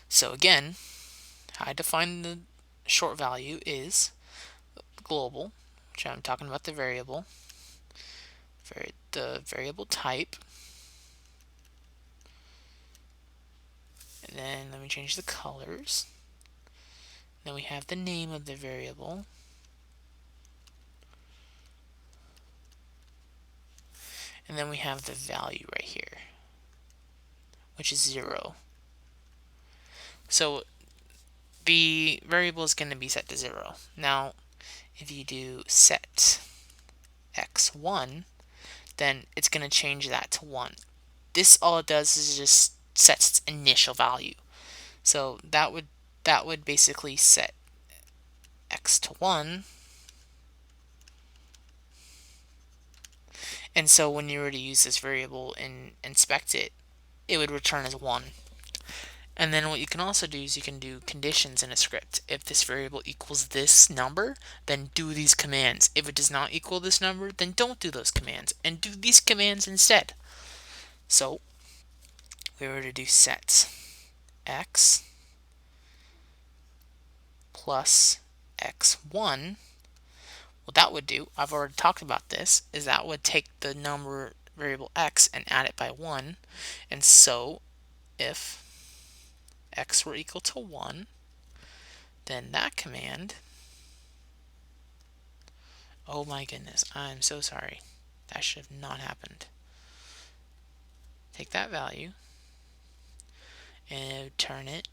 So again, how I define the short value is global, which I'm talking about the variable, the variable type, and then let me change the colors. Then we have the name of the variable, and then we have the value right here, which is 0. So the variable is going to be set to 0. Now, if you do set x1, then it's going to change that to 1. This, all it does is just sets its initial value. So that would basically set x to 1. And so when you were to use this variable and inspect it, it would return as 1. And then what you can also do is you can do conditions in a script. If this variable equals this number, then do these commands. If it does not equal this number, then don't do those commands and do these commands instead. So we were to do set x plus x1. What that would do, I've already talked about this, is that would take the number variable x and add it by 1. And so if x were equal to 1, then that command, oh my goodness, I'm so sorry. That should have not happened. Take that value and it would turn it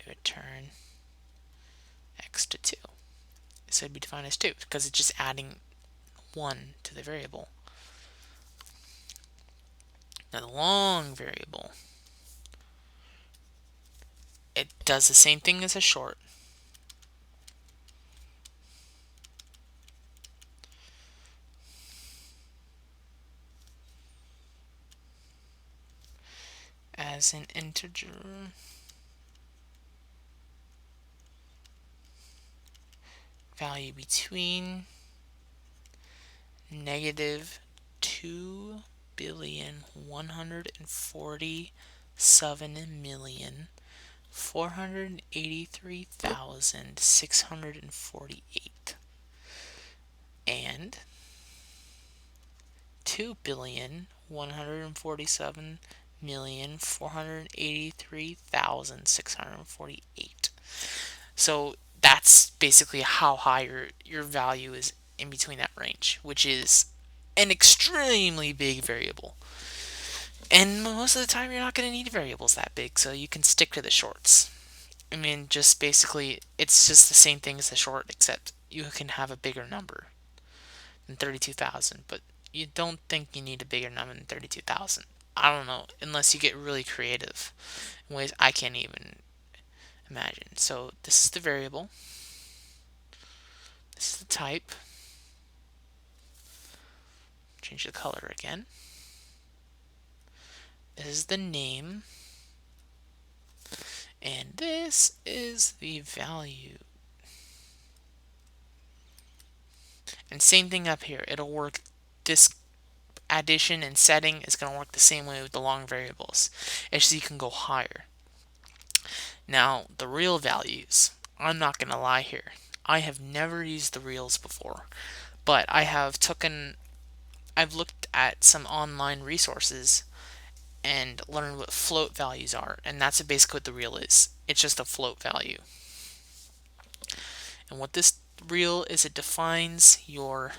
would turn x to 2. So it'd be defined as 2 because it's just adding 1 to the variable. Now the long variable, it does the same thing as a short. As an integer, value between negative 2,147,483,648 and 2,147,483,648. So that's basically how high your value is in between that range, which is an extremely big variable. And most of the time you're not going to need variables that big, so you can stick to the shorts. I mean, just basically, it's just the same thing as the short, except you can have a bigger number than 32,000, but you don't think you need a bigger number than 32,000. I don't know, unless you get really creative in ways I can't even imagine. So this is the variable. This is the type. Change the color again. This is the name. And this is the value. And same thing up here. It'll work, this addition and setting is going to work the same way with the long variables. It's just you can go higher. Now, the real values, I'm not going to lie here. I have never used the reals before, but I've looked at some online resources and learned what float values are, and that's basically what the real is. It's just a float value. And what this real is, it defines your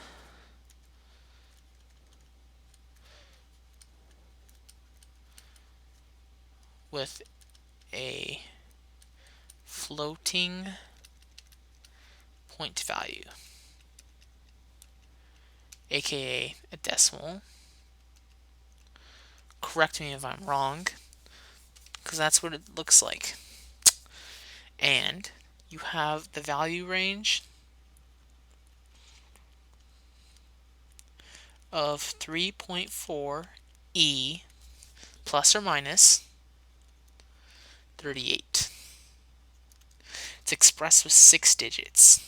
with a floating point value, aka a decimal. Correct me if I'm wrong, because that's what it looks like. And you have the value range of 3.4 E plus or minus 38. It's expressed with 6 digits.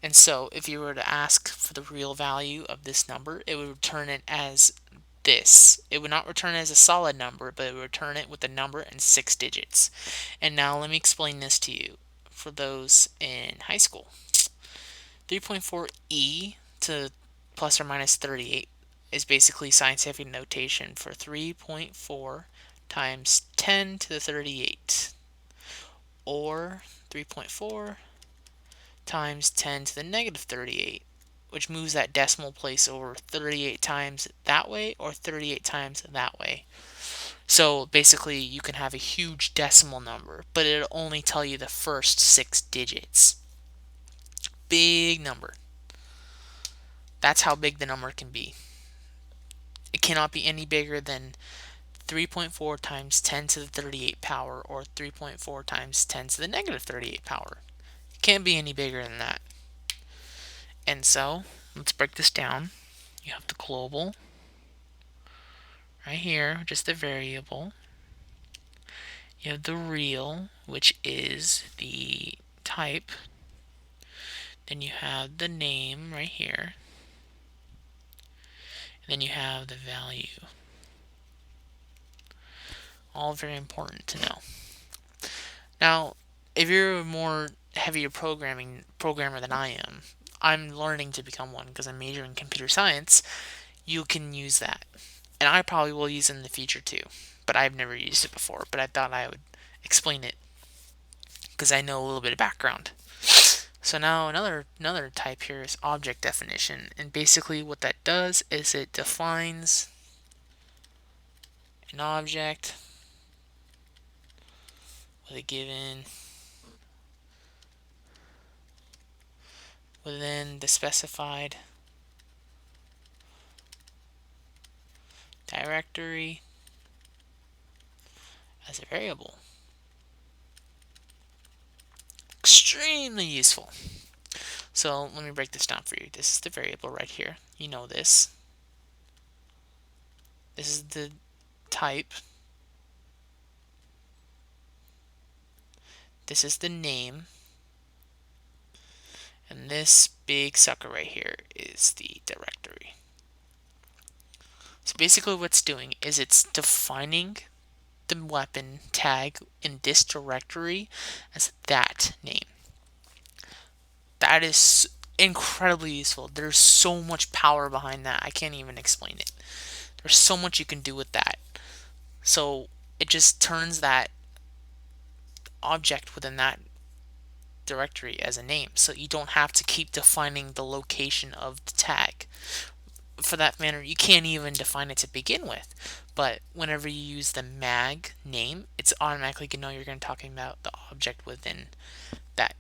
And so if you were to ask for the real value of this number, it would return it as this. It would not return it as a solid number, but it would return it with a number and 6 digits. And now let me explain this to you for those in high school. 3.4e to plus or minus 38 is basically scientific notation for 3.4 times 10 to the 38, or 3.4 times 10 to the negative 38, which moves that decimal place over 38 times that way or 38 times that way. So basically you can have a huge decimal number, but it'll only tell you the first 6 digits. Big number. That's how big the number can be. It cannot be any bigger than 3.4 times 10 to the 38 power, or 3.4 times 10 to the negative 38 power. It can't be any bigger than that. And so, let's break this down. You have the global right here, just the variable. You have the real, which is the type. Then you have the name right here. And then you have the value. All very important to know. Now, if you're a more heavier programmer than I am, I'm learning to become one because I'm majoring in computer science, you can use that. And I probably will use it in the future too, but I've never used it before, but I thought I would explain it because I know a little bit of background. So now another type here is object definition, and basically what that does is it defines an object with a given within the specified directory as a variable. Extremely useful. So let me break this down for you. This is the variable right here. You know this. This is the type. This is the name. And this big sucker right here is the directory. So basically what it's doing is it's defining the weapon tag in this directory as that name. That is incredibly useful. There's so much power behind that. I can't even explain it. There's so much you can do with that. So it just turns that object within that directory as a name. So you don't have to keep defining the location of the tag. For that matter, you can't even define it to begin with. But whenever you use the mag name, it's automatically going to know you're going to be talking about the object within that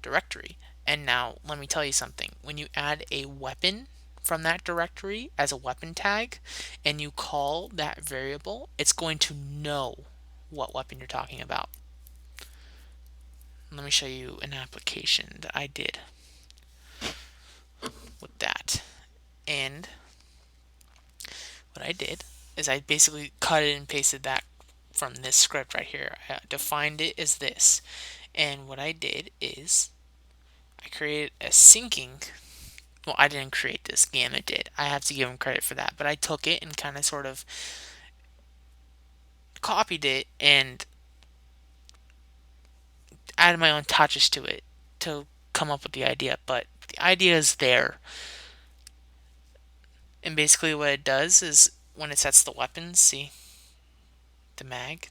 directory. And now let me tell you something. When you add a weapon from that directory as a weapon tag and you call that variable, it's going to know what weapon you're talking about. Let me show you an application that I did with that. And what I did is I basically cut it and pasted that from this script right here. I defined it as this. And what I did is I created a syncing. Well, I didn't create this, Gamma did. I have to give him credit for that. But I took it and kind of sort of copied it and added my own touches to it to come up with the idea. But the idea is there. And basically what it does is when it sets the weapons, see, the mag,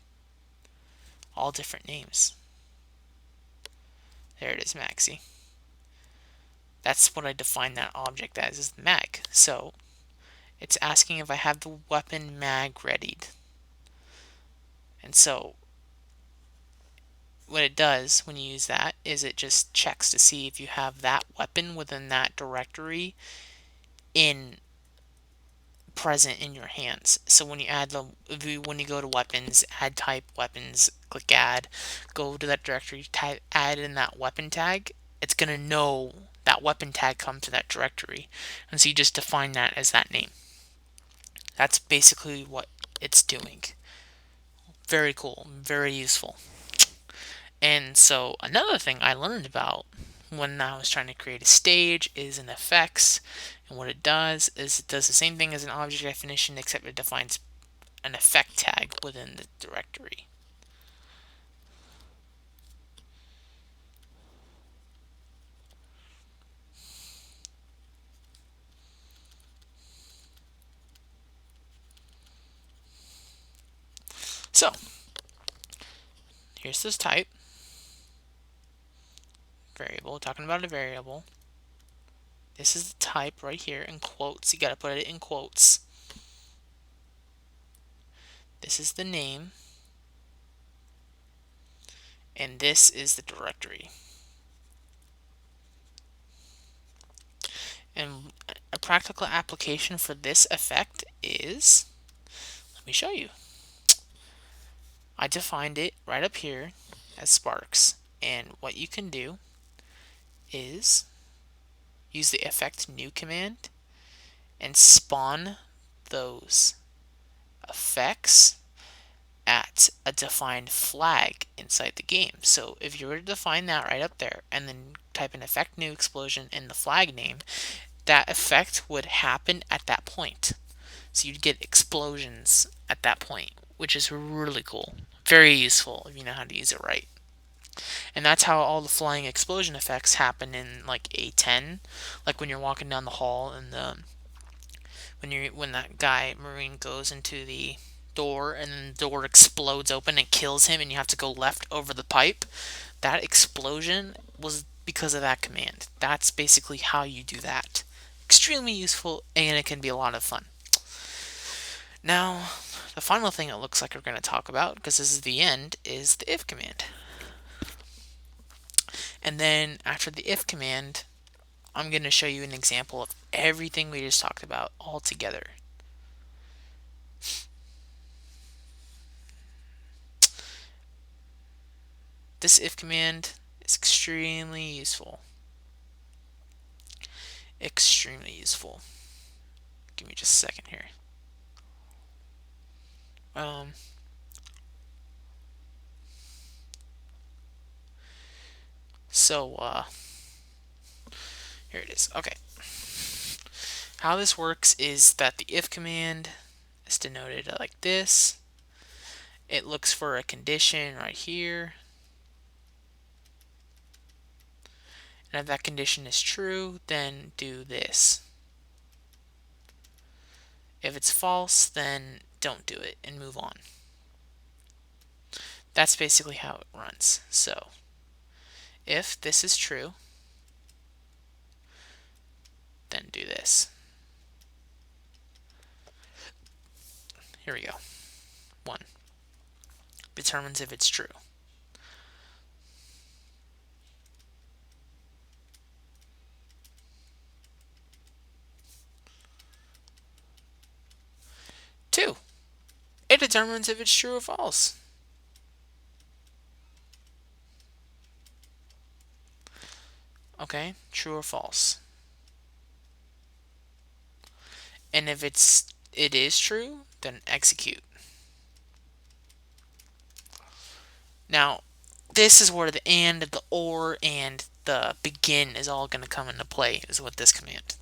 all different names. There it is, mag, see? That's what I define that object as, is the mag. So it's asking if I have the weapon mag readied. And so what it does when you use that is it just checks to see if you have that weapon within that directory present in your hands. So when you add when you go to weapons, add type weapons, click add, go to that directory, type add in that weapon tag, it's gonna know that weapon tag comes to that directory. And so you just define that as that name. That's basically what it's doing. Very cool, very useful. And so another thing I learned about when I was trying to create a stage is an effects, and what it does is it does the same thing as an object definition, except it defines an effect tag within the directory. So here's this type variable, talking about a variable. This is the type right here in quotes. You got to put it in quotes. This is the name, and this is the directory. And a practical application for this effect is, let me show you. I defined it right up here as sparks, and what you can do is use the effect new command and spawn those effects at a defined flag inside the game. So if you were to define that right up there and then type in effect new explosion in the flag name, that effect would happen at that point. So you'd get explosions at that point, which is really cool. Very useful if you know how to use it right. And that's how all the flying explosion effects happen in like A10, like when you're walking down the hall and when that guy Marine goes into the door and then the door explodes open and kills him and you have to go left over the pipe. That explosion was because of that command. That's basically how you do that. Extremely useful, and it can be a lot of fun. Now, the final thing it looks like we're going to talk about, because this is the end, is the if command. And then after the if command, I'm going to show you an example of everything we just talked about all together. This if command is extremely useful. Extremely useful. Give me just a second here. Here it is. Okay. How this works is that the if command is denoted like this. It looks for a condition right here. And if that condition is true, then do this. If it's false, then don't do it and move on. That's basically how it runs. So, if this is true, then do this. Here we go. 1. Determines if it's true. 2. It determines if it's true or false. Okay, true or false. And if it is true, then execute. Now, this is where the and, the or, and the begin is all going to come into play, is with this command.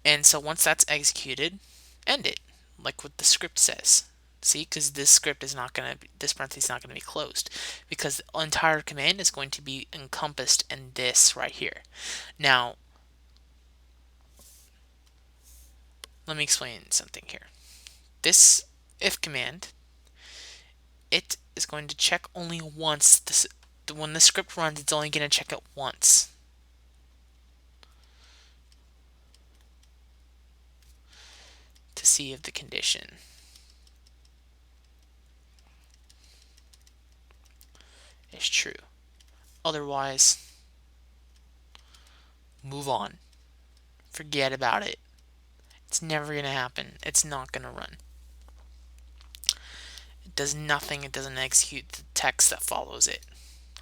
And so once that's executed, end it, like what the script says. See, because this script is not going to, this parenthesis is not going to be closed, because the entire command is going to be encompassed in this right here. Now, let me explain something here. This if command, it is going to check only once. When the script runs, it's only going to check it once. To see if the condition is true. Otherwise, move on. Forget about it. It's never going to happen. It's not going to run. It does nothing. It doesn't execute the text that follows it.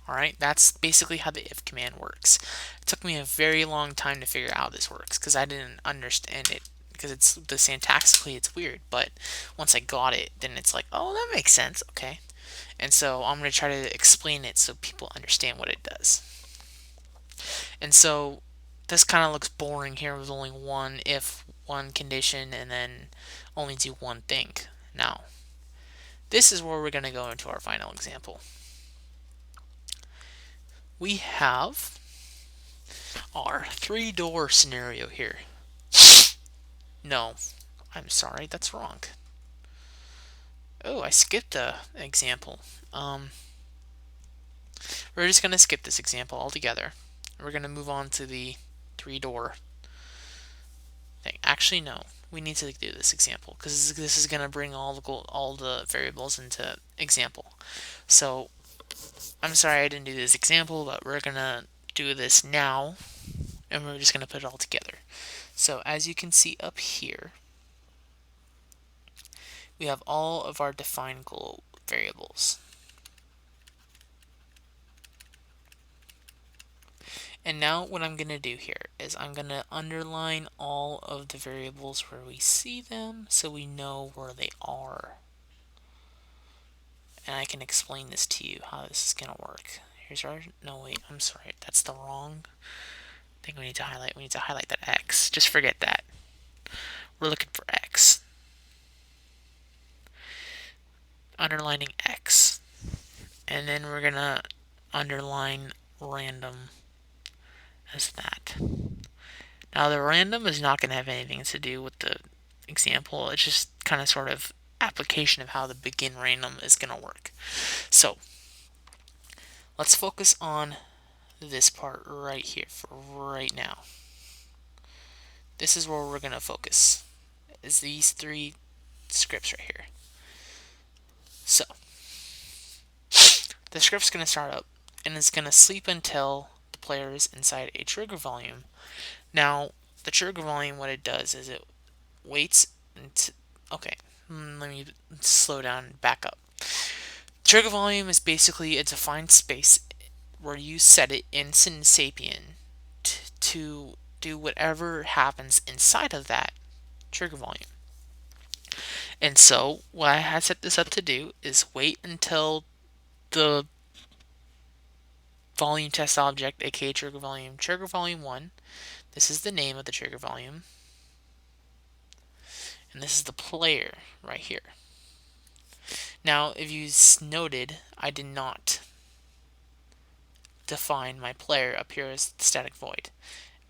Alright, that's basically how the if command works. It took me a very long time to figure out how this works because I didn't understand it, because it's syntactically it's weird, but once I got it, then it's like, oh, that makes sense, okay. And so I'm going to try to explain it so people understand what it does. And so this kind of looks boring here with only one if, one condition, and then only do one thing. Now, this is where we're going to go into our final example. We have our 3-door scenario here. No, I'm sorry, that's wrong. Oh, I skipped an example. We're just going to skip this example altogether. We're going to move on to the 3-door thing. Actually, no. we need to do this example because this is going to bring all the variables into example. So I'm sorry I didn't do this example, but we're going to do this now, and we're just going to put it all together. So as you can see up here, we have all of our defined global variables. And now what I'm going to do here is I'm going to underline all of the variables where we see them so we know where they are. And I can explain this to you, how this is going to work. Here's our, no wait, I'm sorry, that's the wrong thing we need to highlight. We need to highlight that X. Just forget that. We're looking for X. Underlining X. And then we're going to underline random as that. Now the random is not going to have anything to do with the example. It's just kind of sort of application of how the begin random is going to work. So let's focus on this part right here for right now. This is where we're going to focus, is these three scripts right here. So the script's going to start up and it's going to sleep until the player is inside a trigger volume. Now the trigger volume, what it does is it waits until, okay, let me slow down and back up. Trigger volume is basically a defined space where you set it in Synsapient to do whatever happens inside of that trigger volume. And so what I had set this up to do is wait until the volume test object, aka trigger volume 1. This is the name of the trigger volume. And this is the player right here. Now, if you noted, I did not define my player up here as static void.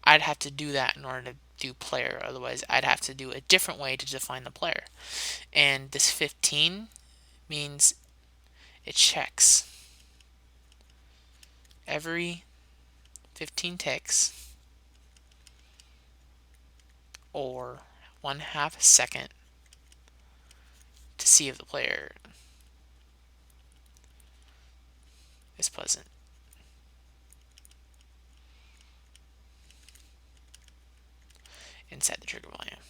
I'd have to do that in order to do player, otherwise I'd have to do a different way to define the player. And this 15 means it checks every 15 ticks or 1/2 second to see if the player is present. Inside the trigger volume.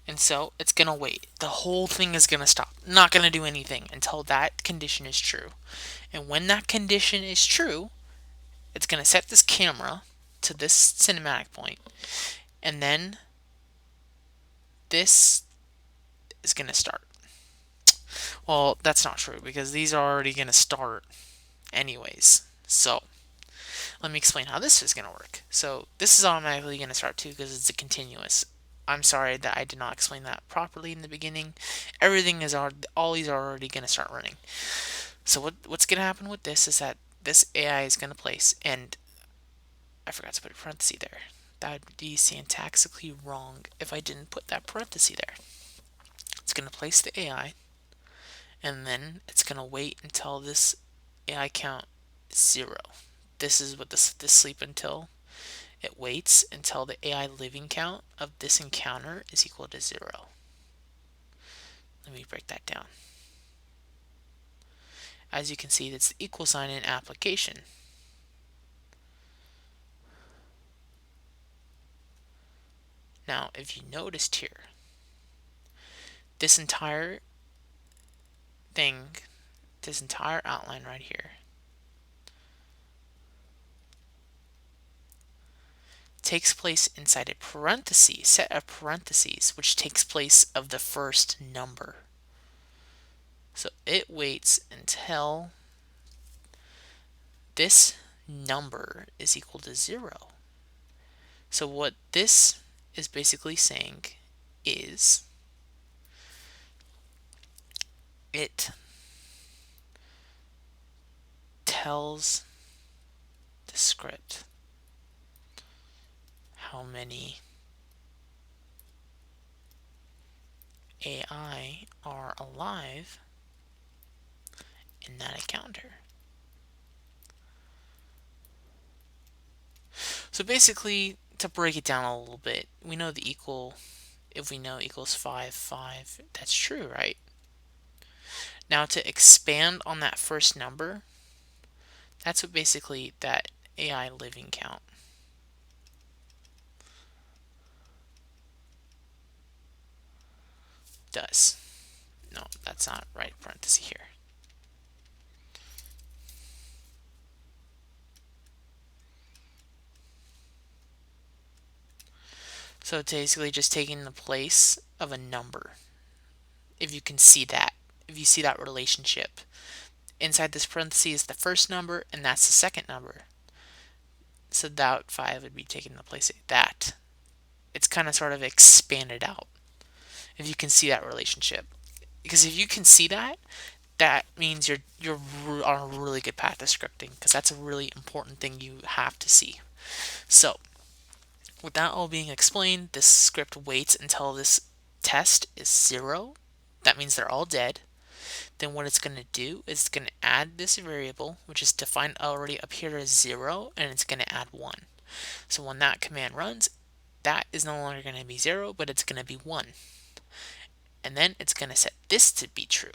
And so it's going to wait. The whole thing is going to stop. Not going to do anything until that condition is true. And when that condition is true, it's going to set this camera to this cinematic point. And then this is going to start. Well, that's not true because these are already going to start anyways. So let me explain how this is going to work. So this is automatically going to start too because it's a continuous. I'm sorry that I did not explain that properly in the beginning. Everything is all these are already going to start running. So what's going to happen with this is that this AI is going to place, and I forgot to put a parenthesis there. That would be syntaxically wrong if I didn't put that parenthesis there. It's going to place the AI, and then it's going to wait until this AI count is 0. This is what this sleep until. It waits until the AI living count of this encounter is equal to 0. Let me break that down. As you can see, that's the equal sign in application. Now, if you noticed here, this entire thing, this entire outline right here, takes place inside a parenthesis, set of parentheses, which takes place of the first number. So it waits until this number is equal to 0. So what this is basically saying is it tells the script how many AI are alive in that encounter. So basically, to break it down a little bit, we know the equal, if we know equals 5, 5, that's true, right? Now to expand on that first number, that's what basically that AI living count does. No, that's not right parenthesis here. So it's basically just taking the place of a number. If you can see that, if you see that relationship. Inside this parenthesis is the first number, and that's the second number. So that 5 would be taking the place of that. It's kind of sort of expanded out, if you can see that relationship. Because if you can see that, that means you're on a really good path to scripting, because that's a really important thing you have to see. So with that all being explained, this script waits until this test is 0. That means they're all dead. Then what it's going to do is it's going to add this variable, which is defined already up here as 0, and it's going to add 1. So when that command runs, that is no longer going to be 0, but it's going to be 1. And then it's going to set this to be true.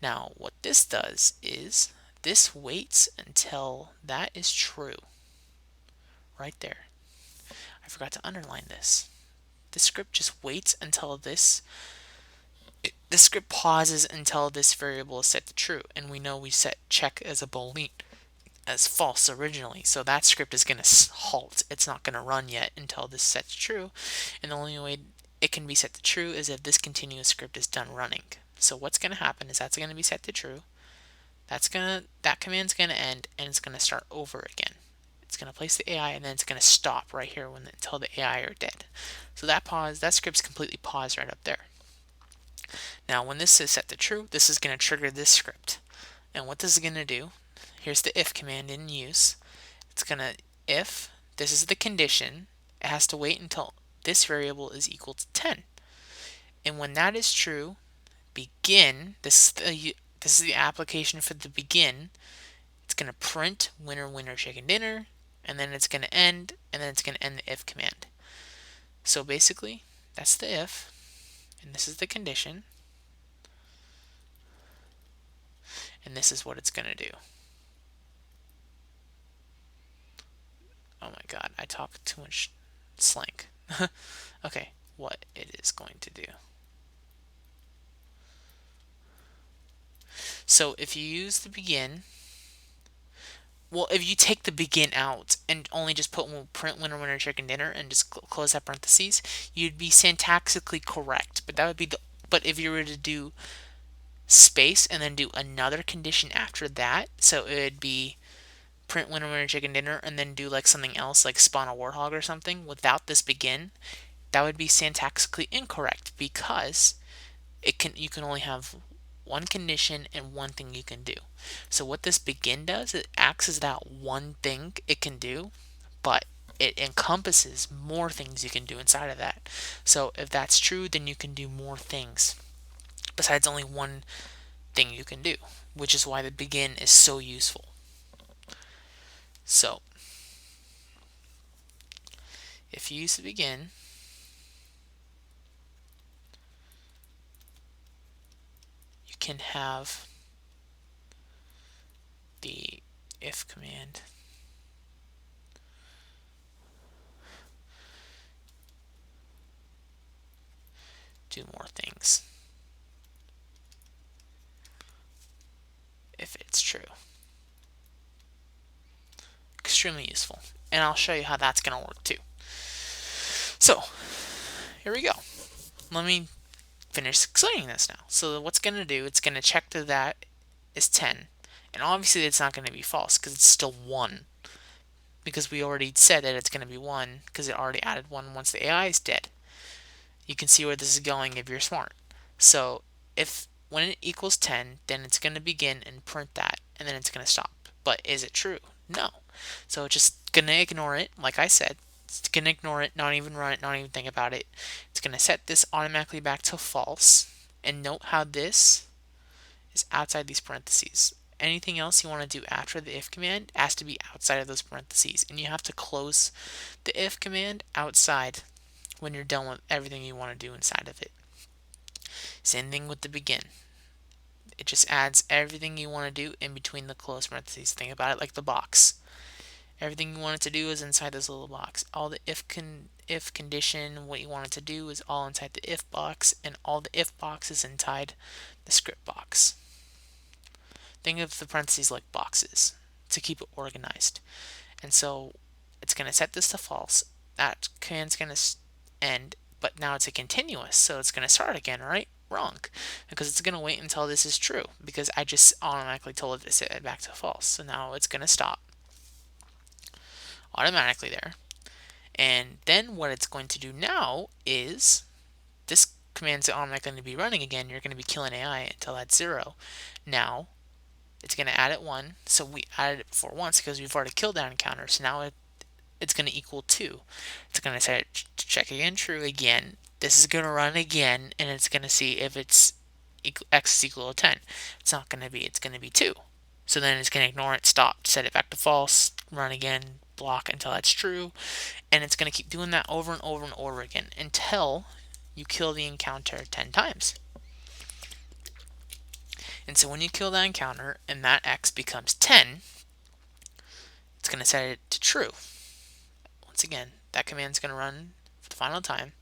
Now what this does is this waits until that is true. Right there. I forgot to underline this. The script just waits until the script pauses until this variable is set to true, and we know we set check as a boolean as false originally, so that script is going to halt. It's not going to run yet until this sets true, and the only way it can be set to true is if this continuous script is done running. So what's going to happen is that's going to be set to true. That command's going to end, and it's going to start over again. It's going to place the AI, and then it's going to stop right here until the AI are dead. So that script's completely paused right up there. Now when this is set to true, this is going to trigger this script. And what this is going to do, here's the if command in use. It's going to, if this is the condition, it has to wait until this variable is equal to 10. And when that is true, begin, this is the application for the begin. It's going to print winner, winner, chicken dinner, and then it's going to end, and then it's going to end the if command. So basically, that's the if, and this is the condition, and this is what it's going to do. Oh my god, I talk too much slang. Okay, what it is going to do. So if you use the begin, well, if you take the begin out and only just print winner, winner, chicken dinner and just close that parentheses, you'd be syntactically correct. But that would be but if you were to do space and then do another condition after that, so it would be print winner, winner, chicken dinner and then do like something else like spawn a warthog or something without this begin, that would be syntactically incorrect, because you can only have one condition and one thing you can do. So what this begin does, it acts as that one thing it can do, but it encompasses more things you can do inside of that. So if that's true, then you can do more things besides only one thing you can do, which is why the begin is so useful. So if you use the begin, you can have the if command do more things if it's true. Extremely useful, and I'll show you how that's going to work too. So here we go. Let me finish explaining this now. So what's going to do, it's going to check that is 10, and obviously it's not going to be false because it's still 1, because we already said that it's going to be 1 because it already added 1 once the AI is dead. You can see where this is going if you're smart. So if when it equals 10, then it's going to begin and print that, and then it's going to stop. But is it true? No. So it's just going to ignore it, like I said. It's going to ignore it, not even run it, not even think about it. It's going to set this automatically back to false. And note how this is outside these parentheses. Anything else you want to do after the if command has to be outside of those parentheses, and you have to close the if command outside when you're done with everything you want to do inside of it. Same thing with the begin. It just adds everything you want to do in between the close parentheses. Think about it like the box. Everything you want it to do is inside this little box. All the if condition, what you want it to do is all inside the if box, and all the if box is inside the script box. Think of the parentheses like boxes to keep it organized. And so it's going to set this to false. That command's going to end, but now it's a continuous, so it's going to start again, right? Wrong, because it's going to wait until this is true, because I just automatically told it to set it back to false. So now it's going to stop automatically there. And then what it's going to do now is this command's automatically going to be running again. You're going to be killing AI until that's 0. Now it's going to add it 1. So we added it before once because we've already killed that encounter. So now it's going to equal 2. It's going to say check again, true again. This is going to run again, and it's going to see if it's x is equal to 10. It's not going to be. It's going to be 2. So then it's going to ignore it, stop, set it back to false, run again, block until that's true, and it's going to keep doing that over and over and over again until you kill the encounter 10 times. And so when you kill that encounter and that x becomes 10, it's going to set it to true. Once again, that command is going to run for the final time.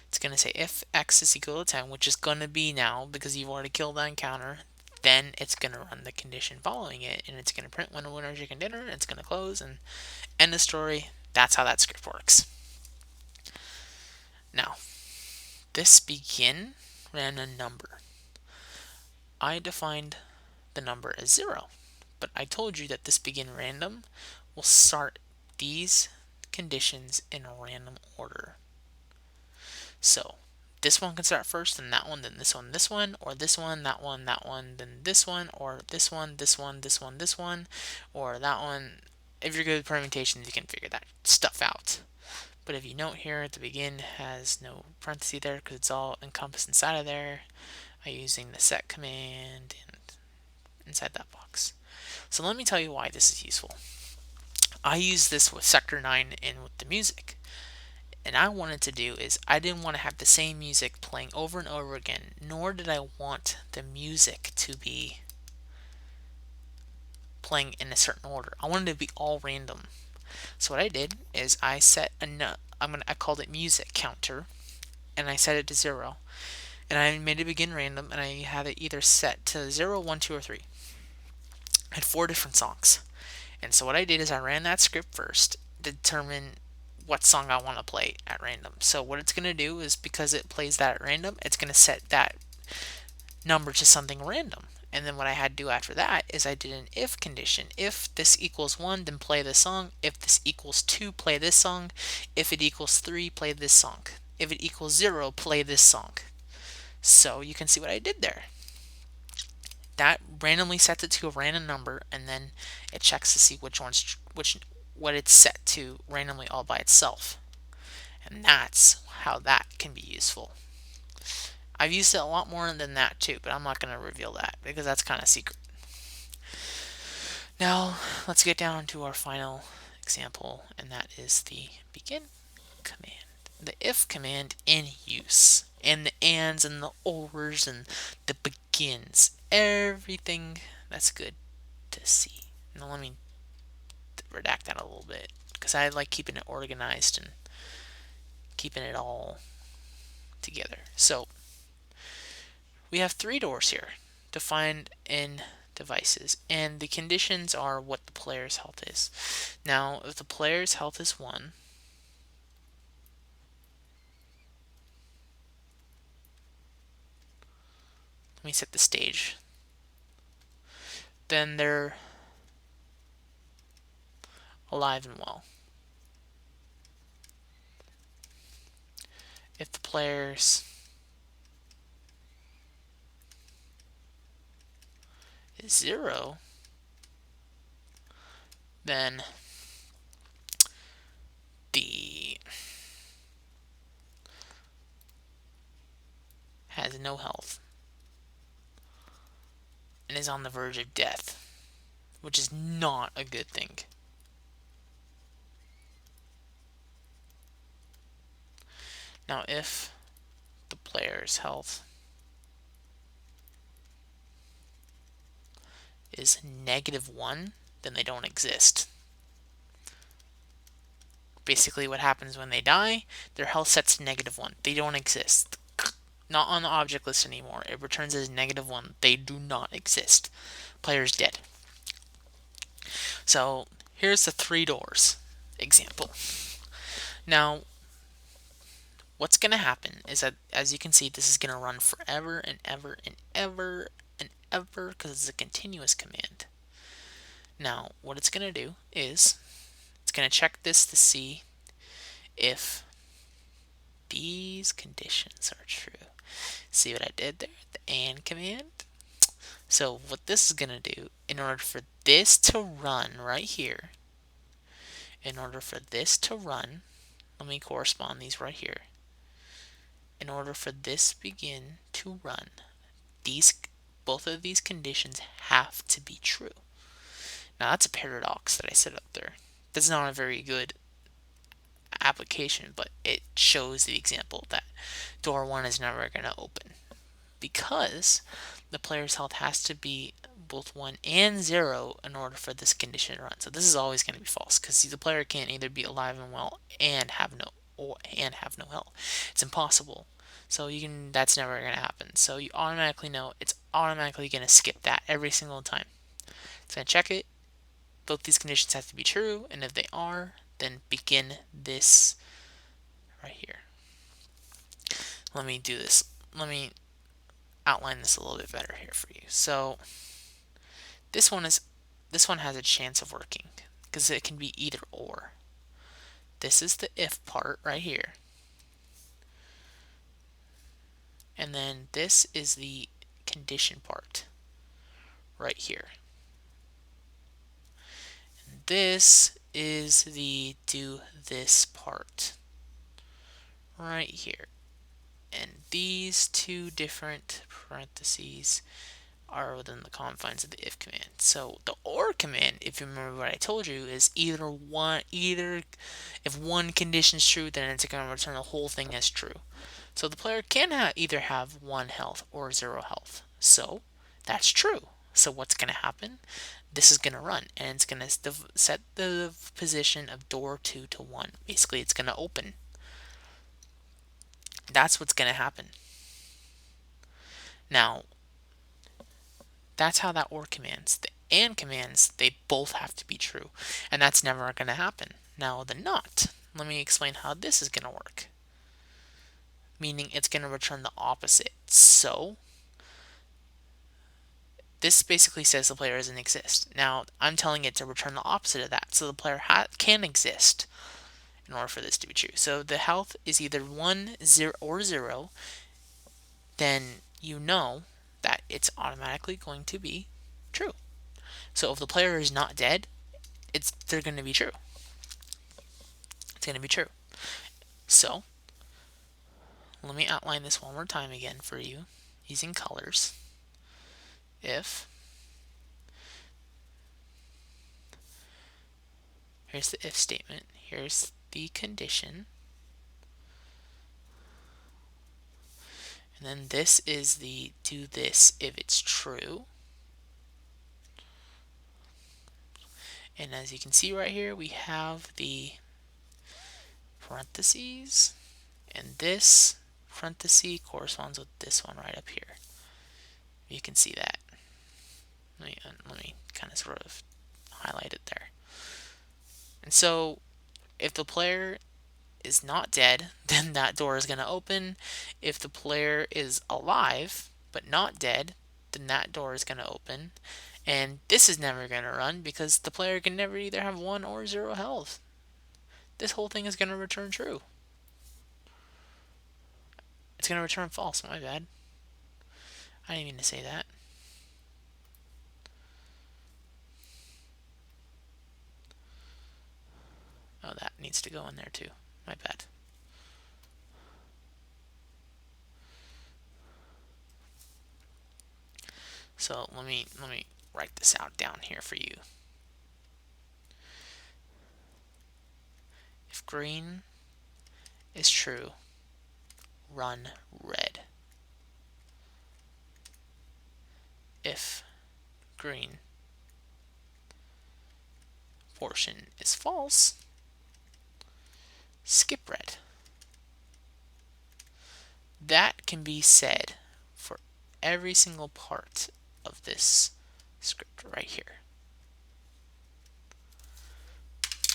It's going to say if x is equal to 10, which is going to be now because you've already killed that encounter. Then it's going to run the condition following it, and it's going to print when a winner chicken dinner, and it's going to close, and end the story. That's how that script works. Now, this begin ran a number. I defined the number as 0, but I told you that this begin random will start these conditions in a random order. So this one can start first, then that one, then this one, or this one, that one, then this one, or this one, this one, this one, this one, or that one. If you're good with permutations, you can figure that stuff out. But if you note here, the begin has no parenthesis there because it's all encompassed inside of there. I'm using the set command and inside that box. So let me tell you why this is useful. I use this with Sector 9 and with the music. And I wanted to do is I didn't want to have the same music playing over and over again, nor did I want the music to be playing in a certain order. I wanted it to be all random. So what I did is I set I called it music counter, and I set it to 0. And I made it begin random, and I had it either set to 0, 1, 2, or 3. I had 4 different songs. And so what I did is I ran that script first to determine what song I want to play at random. So what it's going to do is, because it plays that at random, it's going to set that number to something random. And then what I had to do after that is I did an if condition. If this equals 1, then play this song. If this equals 2, play this song. If it equals 3, play this song. If it equals 0, play this song. So you can see what I did there. That randomly sets it to a random number, and then it checks to see what it's set to randomly all by itself. And that's how that can be useful. I've used it a lot more than that too, but I'm not going to reveal that because that's kind of secret. Now let's get down to our final example, and that is the begin command. The if command in use, and the ands and the ors and the begins, everything that's good to see. Now let me redact that a little bit because I like keeping it organized and keeping it all together. So we have 3 doors here defined in devices, and the conditions are what the player's health is. Now if the player's health is 1, let me set the stage, then they're alive and well. If the player's is 0, then the has no health and is on the verge of death. which is not a good thing. Now, if the player's health is -1, then they don't exist. Basically, what happens when they die, their health sets to -1. They don't exist. Not on the object list anymore. It returns as -1. They do not exist. Player's dead. So here's the 3 doors example. Now, what's going to happen is that, as you can see, this is going to run forever and ever and ever and ever because it's a continuous command. Now, what it's going to do is it's going to check this to see if these conditions are true. See what I did there? The AND command. So what this is going to do, in order for this to run right here, in order for this to run, let me correspond these right here. In order for this begin to run, both of these conditions have to be true. Now that's a paradox that I set up there. That's not a very good application, but it shows the example that door 1 is never going to open because the player's health has to be both 1 and 0 in order for this condition to run. So this is always going to be false because the player can't either be alive and well and have no health. It's impossible. So that's never going to happen. So you automatically know it's automatically going to skip that every single time. It's going to check it. Both these conditions have to be true, and if they are, then begin this right here. Let me do this. Let me outline this a little bit better here for you. So this one has a chance of working because it can be either or. This is the if part right here. And then this is the condition part right here. And this is the do this part right here. And these 2 different parentheses are within the confines of the if command. So the or command, if you remember what I told you, is either if one condition is true, then it's going to return the whole thing as true. So the player can either have 1 health or 0 health. So that's true. So what's going to happen? This is going to run, and it's going to set the position of door 2 to 1. Basically, it's going to open. That's what's going to happen. Now, that's how that OR commands. The AND commands, they both have to be true, and that's never going to happen. Now, the NOT, let me explain how this is going to work. Meaning it's going to return the opposite. So, this basically says the player doesn't exist. Now, I'm telling it to return the opposite of that, so the player can exist in order for this to be true. So the health is either 1, 0, or 0, then you know that it's automatically going to be true. So if the player is not dead, they're going to be true. It's going to be true. So let me outline this one more time again for you using colors. If here's the if statement, here's the condition, and then this is the do this if it's true. And as you can see right here, we have the parentheses, and this parenthesis corresponds with this one right up here. You can see that. Let me kind of sort of highlight it there. And so if the player is not dead, then that door is going to open. If the player is alive but not dead, then that door is going to open. And this is never going to run because the player can never either have 1 or 0 health. This whole thing is going to return true. It's going to return false, my bad. I didn't mean to say that. Oh, that needs to go in there too. My bad. So let me write this out down here for you. If green is true, run red. If green portion is false, skip red. That can be said for every single part of this script right here.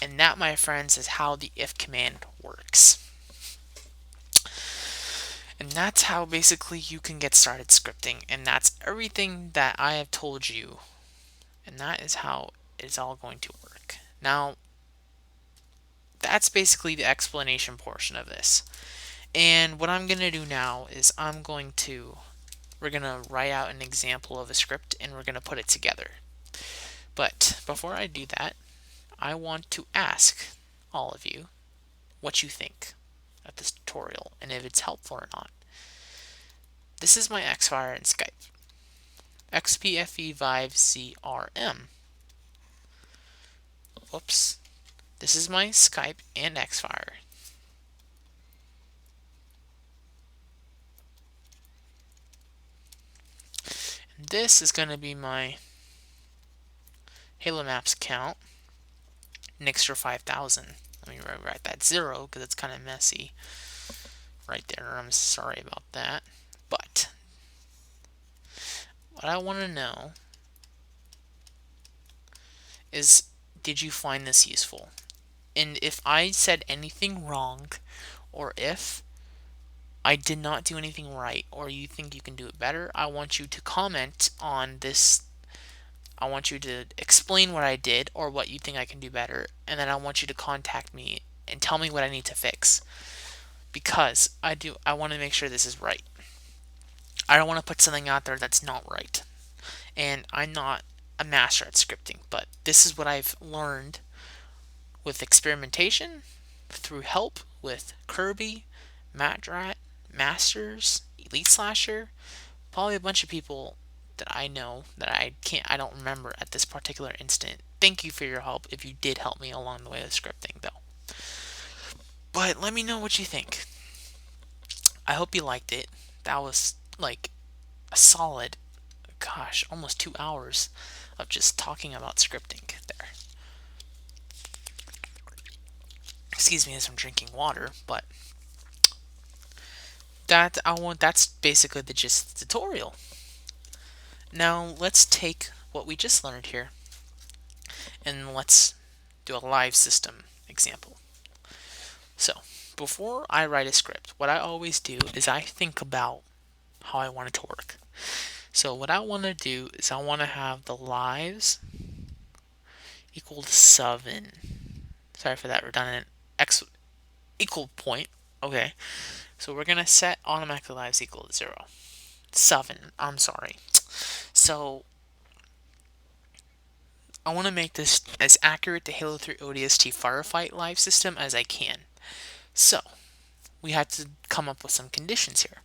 And that, my friends, is how the if command works. And that's how basically you can get started scripting. And that's everything that I have told you. And that is how it's all going to work. Now, that's basically the explanation portion of this. And what I'm going to do now is we're going to write out an example of a script and we're going to put it together. But before I do that, I want to ask all of you what you think of this tutorial and if it's helpful or not. This is my Xfire and Skype. XPFE5CRM. Whoops. This is my Skype and Xfire. And this is going to be my Halo Maps account. Nixter 5000. Let me rewrite that 0 because it's kind of messy right there. I'm sorry about that. But what I want to know is, did you find this useful? And if I said anything wrong, or if I did not do anything right, or you think you can do it better, I want you to comment on this. I want you to explain what I did or what you think I can do better, and then I want you to contact me and tell me what I need to fix, because I want to make sure this is right. I don't want to put something out there that's not right. And I'm not a master at scripting, but this is what I've learned with experimentation, through help with Kirby, Mattrat, Masters, Elite Slasher, probably a bunch of people that I know that I don't remember at this particular instant. Thank you for your help if you did help me along the way with scripting, though. But let me know what you think. I hope you liked it. That was like a solid, gosh, almost 2 hours of just talking about scripting there. Excuse me as I'm drinking water, but that's basically the gist of the tutorial. Now let's take what we just learned here and let's do a live system example. So before I write a script, what I always do is I think about how I want it to work. So what I want to do is I want to have the lives equal to 7. Sorry for that redundant. X equal point. Okay. So we're going to set automatically lives equal to 0. 7. I'm sorry. So I want to make this as accurate to Halo 3 ODST Firefight live system as I can. So we had to come up with some conditions here.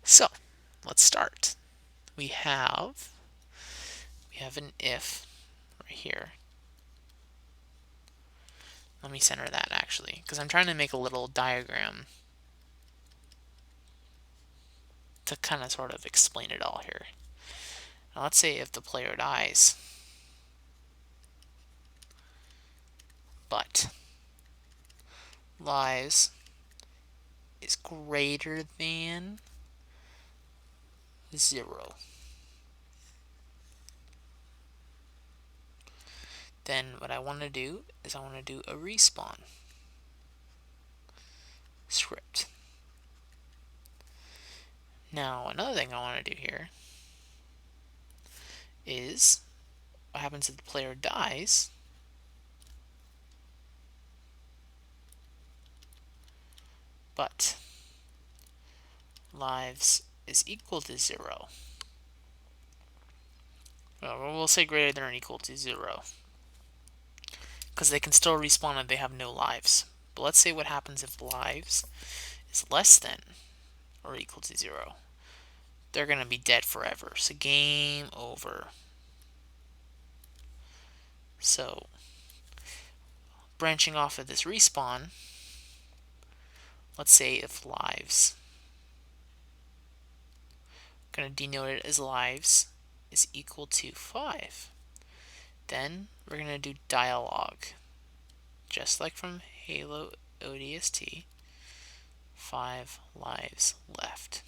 So let's start. We have an if right here. Let me center that actually, because I'm trying to make a little diagram to kind of sort of explain it all here. Now let's say if the player dies, but lives is greater than 0. Then what I want to do is I want to do a respawn script. Now another thing I want to do here is what happens if the player dies but lives is equal to 0. Well, we'll say greater than or equal to 0, because they can still respawn if they have no lives. But let's say what happens if lives is less than or equal to 0. They're going to be dead forever. So game over. So branching off of this respawn, let's say if lives, I'm going to denote it as lives, is equal to 5. Then we're going to do dialog, just like from Halo ODST, 5 lives left.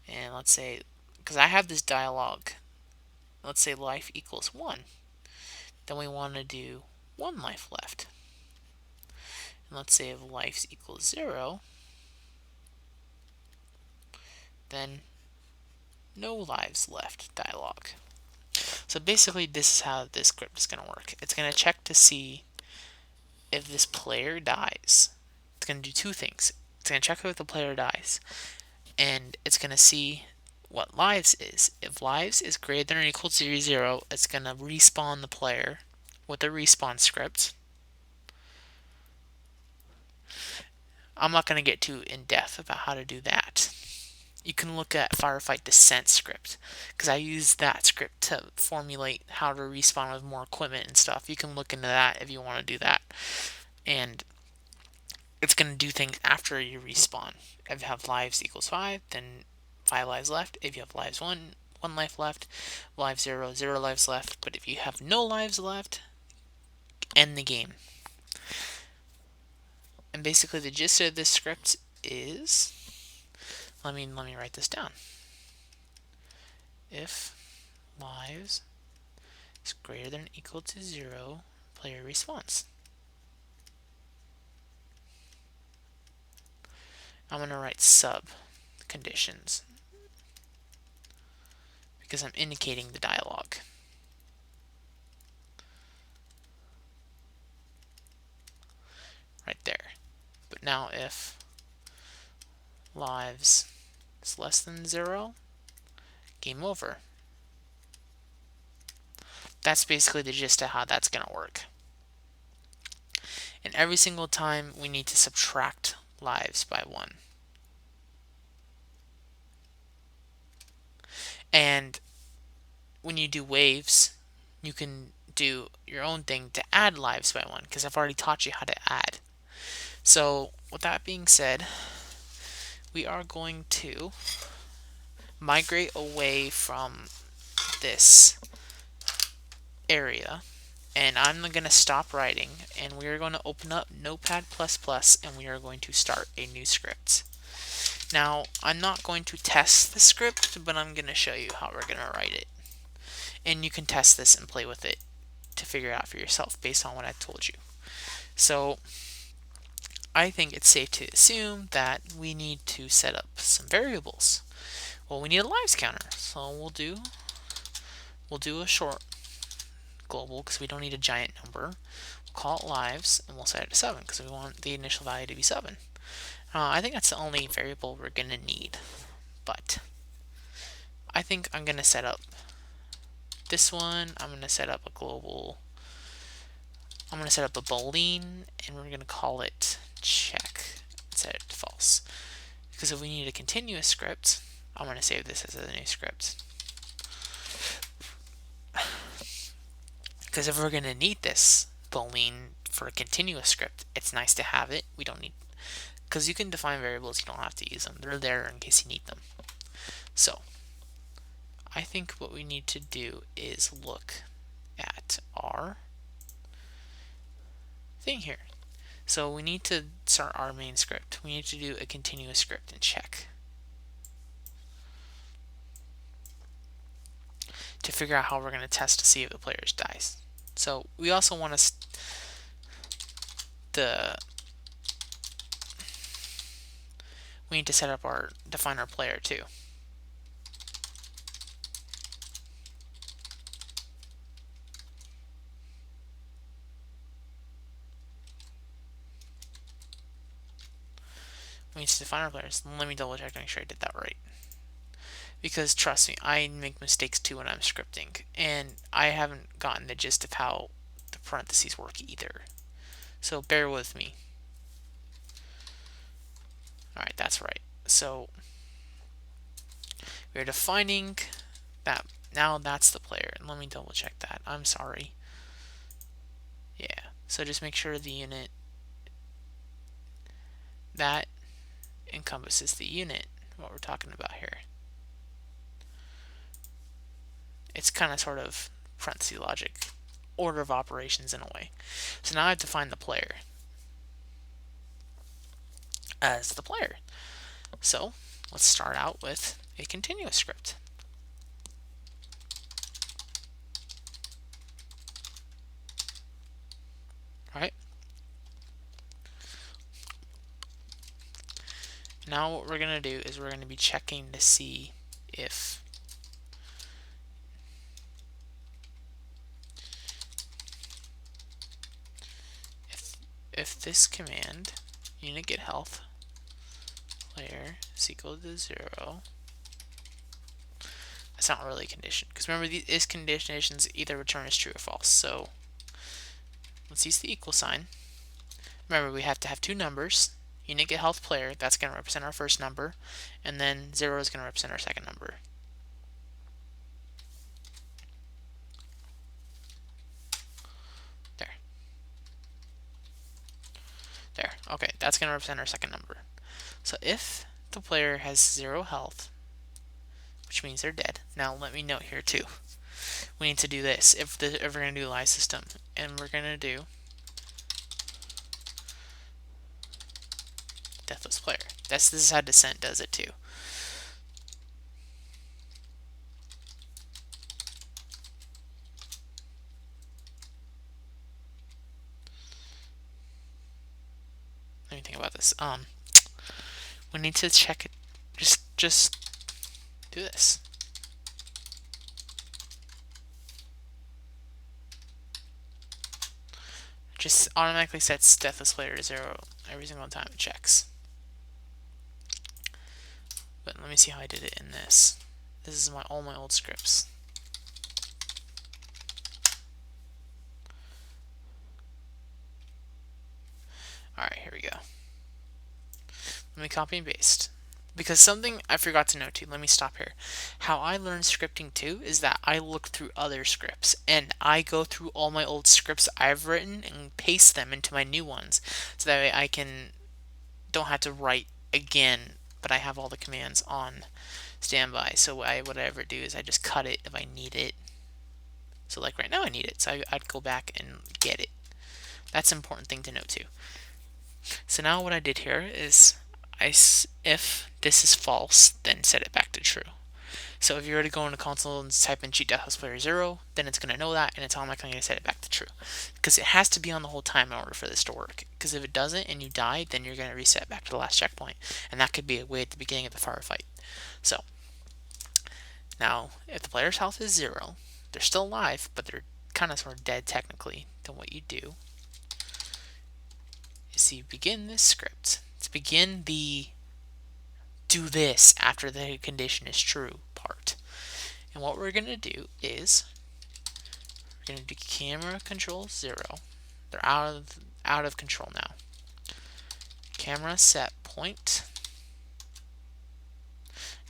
And let's say, because I have this dialog, let's say life equals 1. Then we want to do 1 life left. And let's say if life equals 0, then no lives left dialog. So basically this is how this script is going to work. It's going to check to see if this player dies. It's going to do two things. It's going to check if the player dies, and it's going to see what lives is. If lives is greater than or equal to 0, it's going to respawn the player with a respawn script. I'm not going to get too in depth about how to do that. You can look at Firefight Descent script, because I use that script to formulate how to respawn with more equipment and stuff. You can look into that if you want to do that. And it's going to do things after you respawn. If you have lives equals 5, then 5 lives left. If you have lives 1, 1 life left. Lives 0, 0 lives left. But if you have no lives left, end the game. And basically the gist of this script is, let me write this down. If lives is greater than or equal to 0, player respawns. I'm going to write sub conditions because I'm indicating the dialogue. Right there. But now if lives is less than 0, game over. That's basically the gist of how that's going to work. And every single time we need to subtract lives by 1. And when you do waves, you can do your own thing to add lives by 1, because I've already taught you how to add. So with that being said, we are going to migrate away from this area, and I'm going to stop writing, and we are going to open up Notepad++, and we are going to start a new script. Now, I'm not going to test the script, but I'm going to show you how we're going to write it. And you can test this and play with it to figure it out for yourself based on what I told you. So, I think it's safe to assume that we need to set up some variables. Well, we need a lives counter, so we'll do a short global because we don't need a giant number. We'll call it lives, and we'll set it to 7 because we want the initial value to be 7. I think that's the only variable we're going to need, but I think I'm going to set up this one. I'm going to set up a global. I'm going to set up a boolean, and we're going to call it check and set it to false. Because if we need a continuous script, I'm going to save this as a new script. Because if we're going to need this boolean for a continuous script, it's nice to have it. We don't need, because you can define variables, you don't have to use them. They're there in case you need them. So I think what we need to do is look at our thing here. So we need to start our main script. We need to do a continuous script and check to figure out how we're going to test to see if the player dies. So we also want to we need to set up our define our player too. We need to define our players. Let me double check to make sure I did that right. Because trust me, I make mistakes too when I'm scripting, and I haven't gotten the gist of how the parentheses work either. So bear with me. Alright, that's right. So we're defining that. Now that's the player. And let me double check that. I'm sorry. Yeah, so just make sure the unit that encompasses the unit, what we're talking about here. It's kind of sort of parenthesis logic, order of operations in a way. So now I have to find the player as the player. So let's start out with a continuous script. All right. Now what we're going to do is we're going to be checking to see if this command unit get health player is equal to 0. That's not really a condition, because remember these conditions either return as true or false. So let's use the equal sign. Remember, we have to have two numbers. Unit get health player, that's going to represent our first number, and then 0 is going to represent our second number. There. Okay, that's going to represent our second number. So if the player has 0 health, which means they're dead. Now let me note here too. We need to do this if we're going to do live system, and we're going to do deathless player. This is how Descent does it too. Let me think about this. We need to check it. Just do this. Just automatically sets deathless player to 0 every single time it checks. But let me see how I did it in this. This is all my old scripts. Alright, here we go. Let me copy and paste. Because something I forgot to note too, let me stop here. How I learned scripting too is that I look through other scripts, and I go through all my old scripts I've written and paste them into my new ones, so that way I don't have to write again, but I have all the commands on standby. So what I ever do is I just cut it if I need it. So like right now I need it, so I'd go back and get it. That's an important thing to note too. So now what I did here is if this is false, then set it back to true. So if you were to go into console and type in cheat deathless player 0, then it's going to know that, and it's automatically going to set it back to true. Because it has to be on the whole time in order for this to work. Because if it doesn't and you die, then you're going to reset back to the last checkpoint. And that could be way at the beginning of the firefight. So now, if the player's health is 0, they're still alive, but they're kind of sort of dead technically. Then what you do is you begin this script. To begin the do this after the condition is true part. And what we're going to do is we're going to do camera control 0. They're out of control now. Camera set point.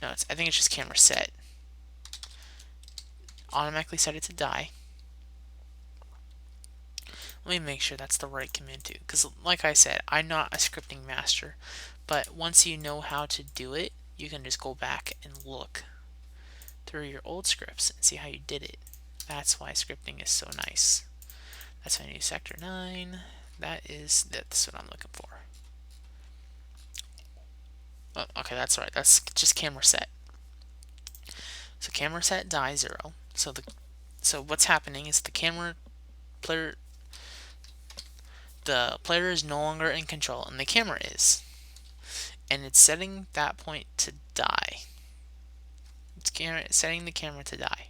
No, I think it's just camera set. Automatically set it to die. Let me make sure that's the right command too, because like I said, I'm not a scripting master, but once you know how to do it, you can just go back and look through your old scripts and see how you did it. That's why scripting is so nice. That's why I use Sector 9. That's what I'm looking for. Oh, okay, that's right. That's just camera set. So camera set die 0. So what's happening is the player is no longer in control, and the camera is. And it's setting that point to die. It's setting the camera to die.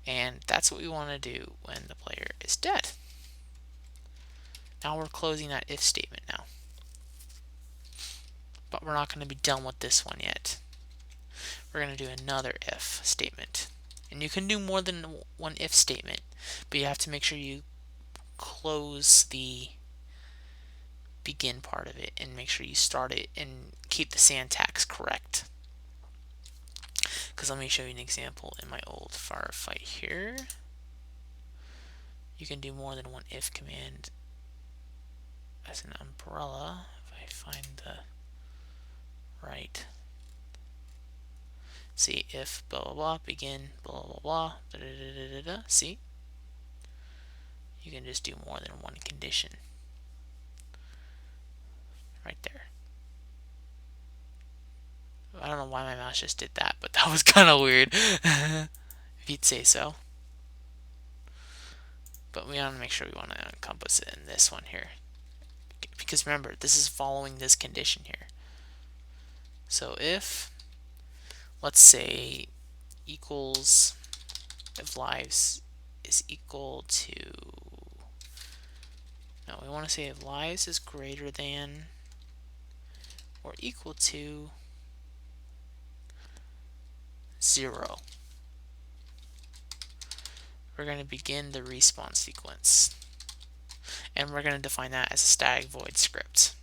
And that's what we want to do when the player is dead. Now we're closing that if statement now. But we're not going to be done with this one yet. We're going to do another if statement. And you can do more than one if statement, but you have to make sure you close the begin part of it and make sure you start it and keep the syntax correct. Because let me show you an example in my old firefight here. You can do more than one if command as an umbrella. If I find the right. See, if blah blah blah, begin blah blah blah, da da da da da. See? You can just do more than one condition. Right there. I don't know why my mouse just did that, but that was kind of weird. If you'd say so. But we want to make sure we want to encompass it in this one here. Because remember, this is following this condition here. So if, let's say, equals, if lives is equal to, no, we want to say if lives is greater than or equal to 0. We're going to begin the respawn sequence. And we're going to define that as a static void script.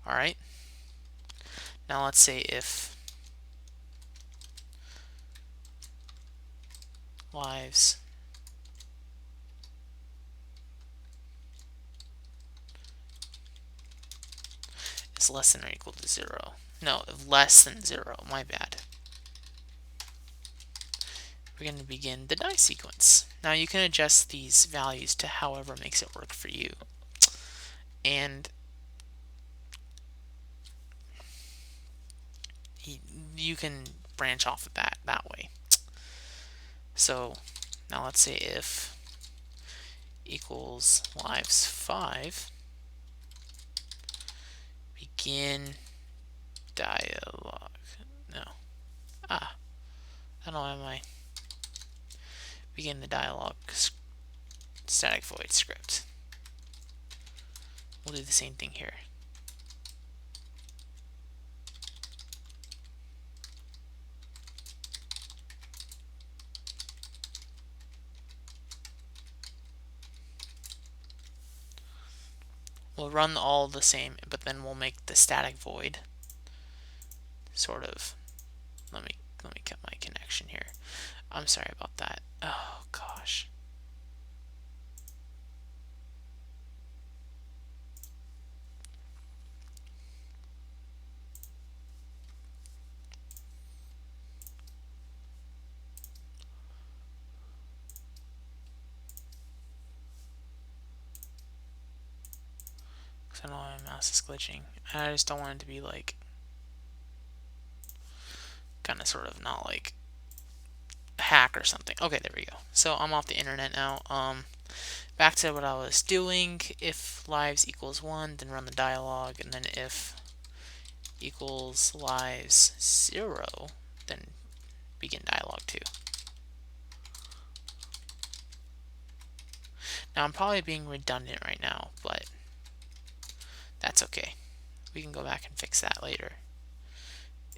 Alright. Now let's say if lives is less than or equal to 0. No, less than 0, my bad. We're going to begin the die sequence. Now you can adjust these values to however makes it work for you. And you can branch off of that way. So now let's say if equals lives 5, begin dialog. No. I don't know why am I begin the dialog static void script. We'll do the same thing here. We'll run all the same, but then we'll make the static void sort of. Let me cut my connection here. I'm sorry about that. Oh gosh. I know my mouse is glitching. I just don't want it to be like kind of sort of not like a hack or something. Okay, there we go. So I'm off the internet now. Back to what I was doing. If lives equals 1, then run the dialog, and then if equals lives 0, then begin dialog 2. Now I'm probably being redundant right now, but that's okay. We can go back and fix that later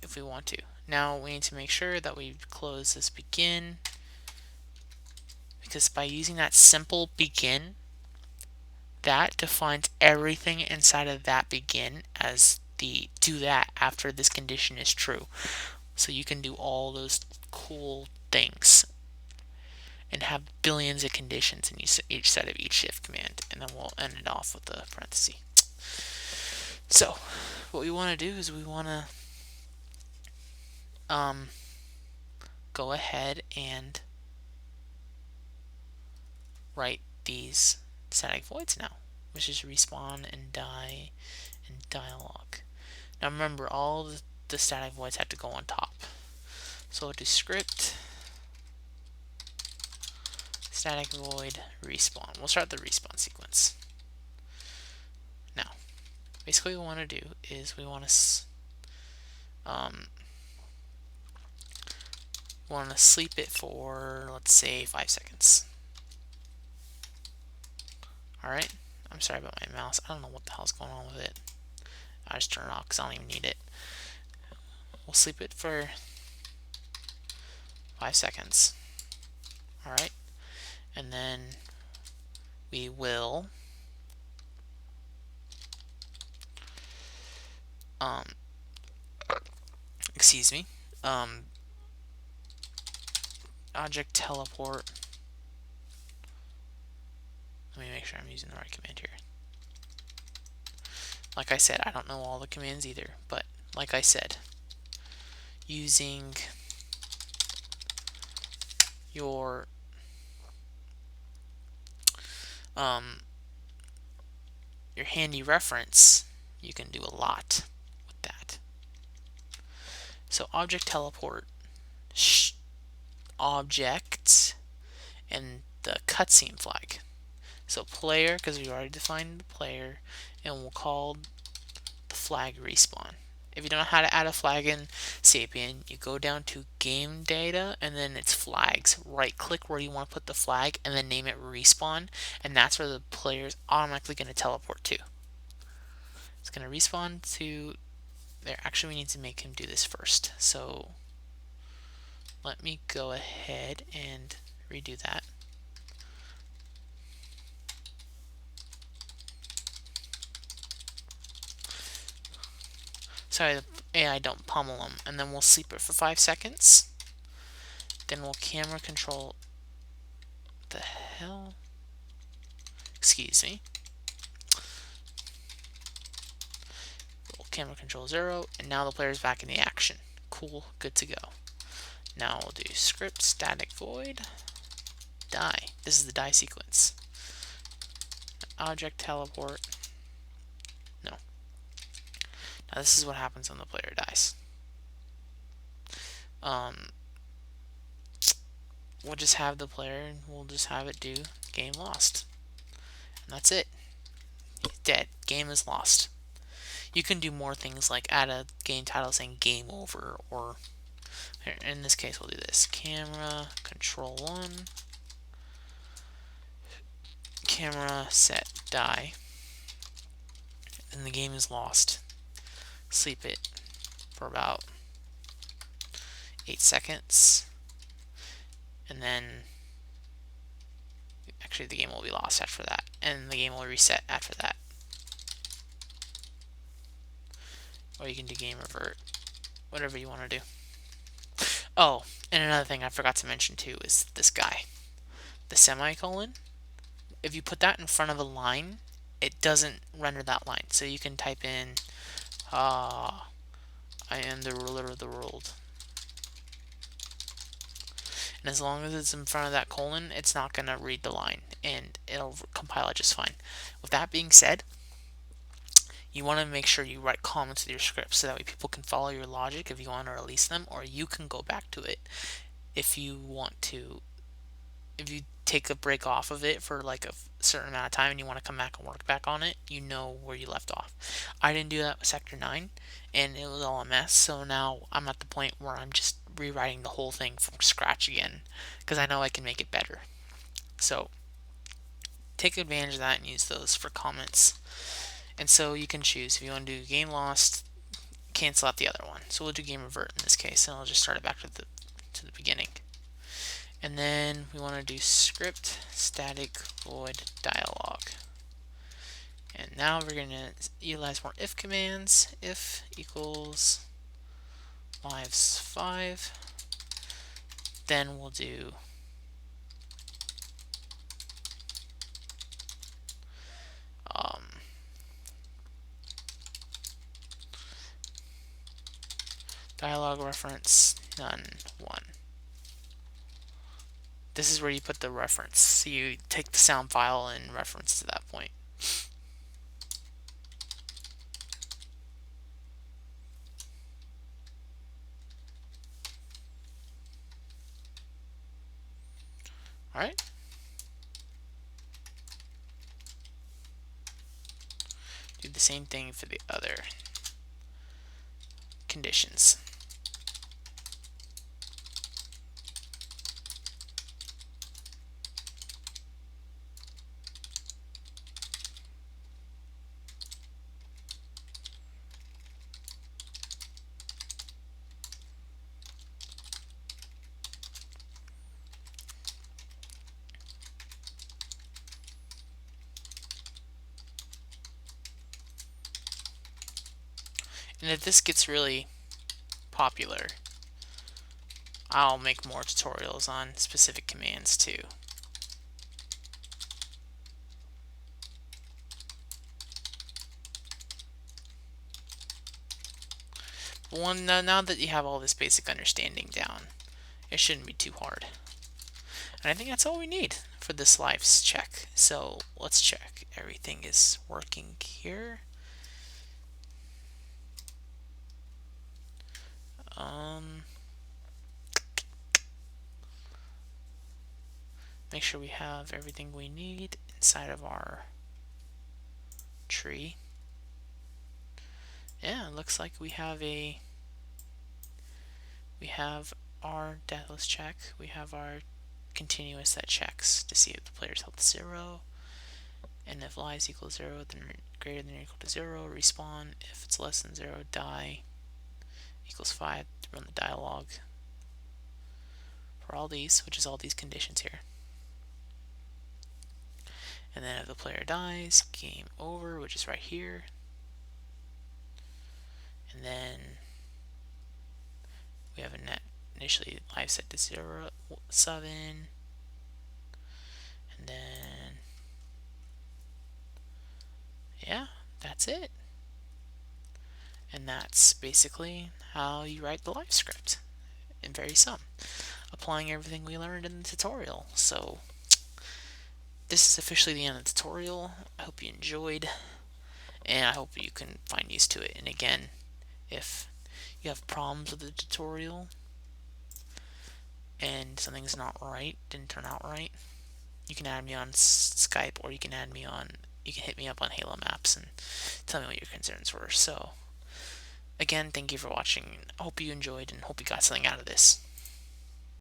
if we want to. Now we need to make sure that we close this begin, because by using that simple begin, that defines everything inside of that begin as the do that after this condition is true. So you can do all those cool things and have billions of conditions in each set of each if command, and then we'll end it off with a parenthesis. So what we want to do is we want to go ahead and write these static voids now, which is respawn and die and dialog. Now remember, all the static voids have to go on top. So we'll do script static void respawn. We'll start the respawn sequence. Now, basically what we want to do is we want to sleep it for, let's say, 5 seconds. Alright, I'm sorry about my mouse. I don't know what the hell's going on with it. I just turn it off because I don't even need it. We'll sleep it for 5 seconds. Alright, and then we will excuse me, object teleport Let me make sure I'm using the right command here. Like I said, I don't know all the commands either, but like I said, using your handy reference, you can do a lot with that. So object teleport, object, and the cutscene flag. So player, because we already defined the player, and we'll call the flag respawn. If you don't know how to add a flag in Sapien, you go down to game data and then it's flags. Right click where you want to put the flag and then name it respawn, and that's where the player is automatically going to teleport to. It's going to respawn to there. Actually, we need to make him do this first. So let me go ahead and redo that. Sorry, the AI don't pummel them. And then we'll sleep it for 5 seconds. Then we'll camera control. The hell? Excuse me. We'll camera control 0, and now the player's back in the action. Cool, good to go. Now we'll do script static void die. This is the die sequence. Object teleport. No. Now this is what happens when the player dies. We'll just have the player and we'll just have it do game lost. And that's it. Dead. Game is lost. You can do more things like add a game title saying game over, or in this case we'll do this. Camera control 1. Camera set die. And the game is lost. Sleep it for about 8 seconds. And then actually the game will be lost after that. And the game will reset after that. Or you can do game revert. Whatever you want to do. Oh, and another thing I forgot to mention too is this guy. The semicolon. If you put that in front of a line, it doesn't render that line. So you can type in, I am the ruler of the world. And as long as it's in front of that colon, it's not going to read the line, and it'll compile it just fine. With that being said, you want to make sure you write comments with your script so that way people can follow your logic if you want to release them, or you can go back to it if you want to. If you take a break off of it for like a certain amount of time and you want to come back and work back on it, you know where you left off. I didn't do that with Sector 9 and it was all a mess, so now I'm at the point where I'm just rewriting the whole thing from scratch again because I know I can make it better. So take advantage of that and use those for comments. And so you can choose if you want to do game lost, cancel out the other one. So we'll do game revert in this case, and I'll just start it back to the beginning. And then we want to do script static void dialog. And now we're going to utilize more if commands. If equals lives 5. Then we'll do dialog reference none 1. This is where you put the reference. So you take the sound file and reference to that point. Alright. Do the same thing for the other conditions. And if this gets really popular, I'll make more tutorials on specific commands too. now that you have all this basic understanding down, it shouldn't be too hard. And I think that's all we need for this lives check. So let's check everything is working here. Make sure we have everything we need inside of our tree. Yeah, it looks like we have our deathless check. We have our continuous that checks to see if the player's health is 0, and if lives equals 0, then greater than or equal to 0, respawn. If it's less than 0, die equals 5 to run the dialogue for all these, which is all these conditions here. And then if the player dies, game over, which is right here. And then we have a net initially live set to 0, 7, and then yeah, that's it. And that's basically how you write the live script in VariSum, applying everything we learned in the tutorial. So this is officially the end of the tutorial. I hope you enjoyed, and I hope you can find use to it. And again, if you have problems with the tutorial and something's not right, didn't turn out right, you can add me on Skype, or you can hit me up on Halo Maps and tell me what your concerns were. So again, thank you for watching. I hope you enjoyed and hope you got something out of this.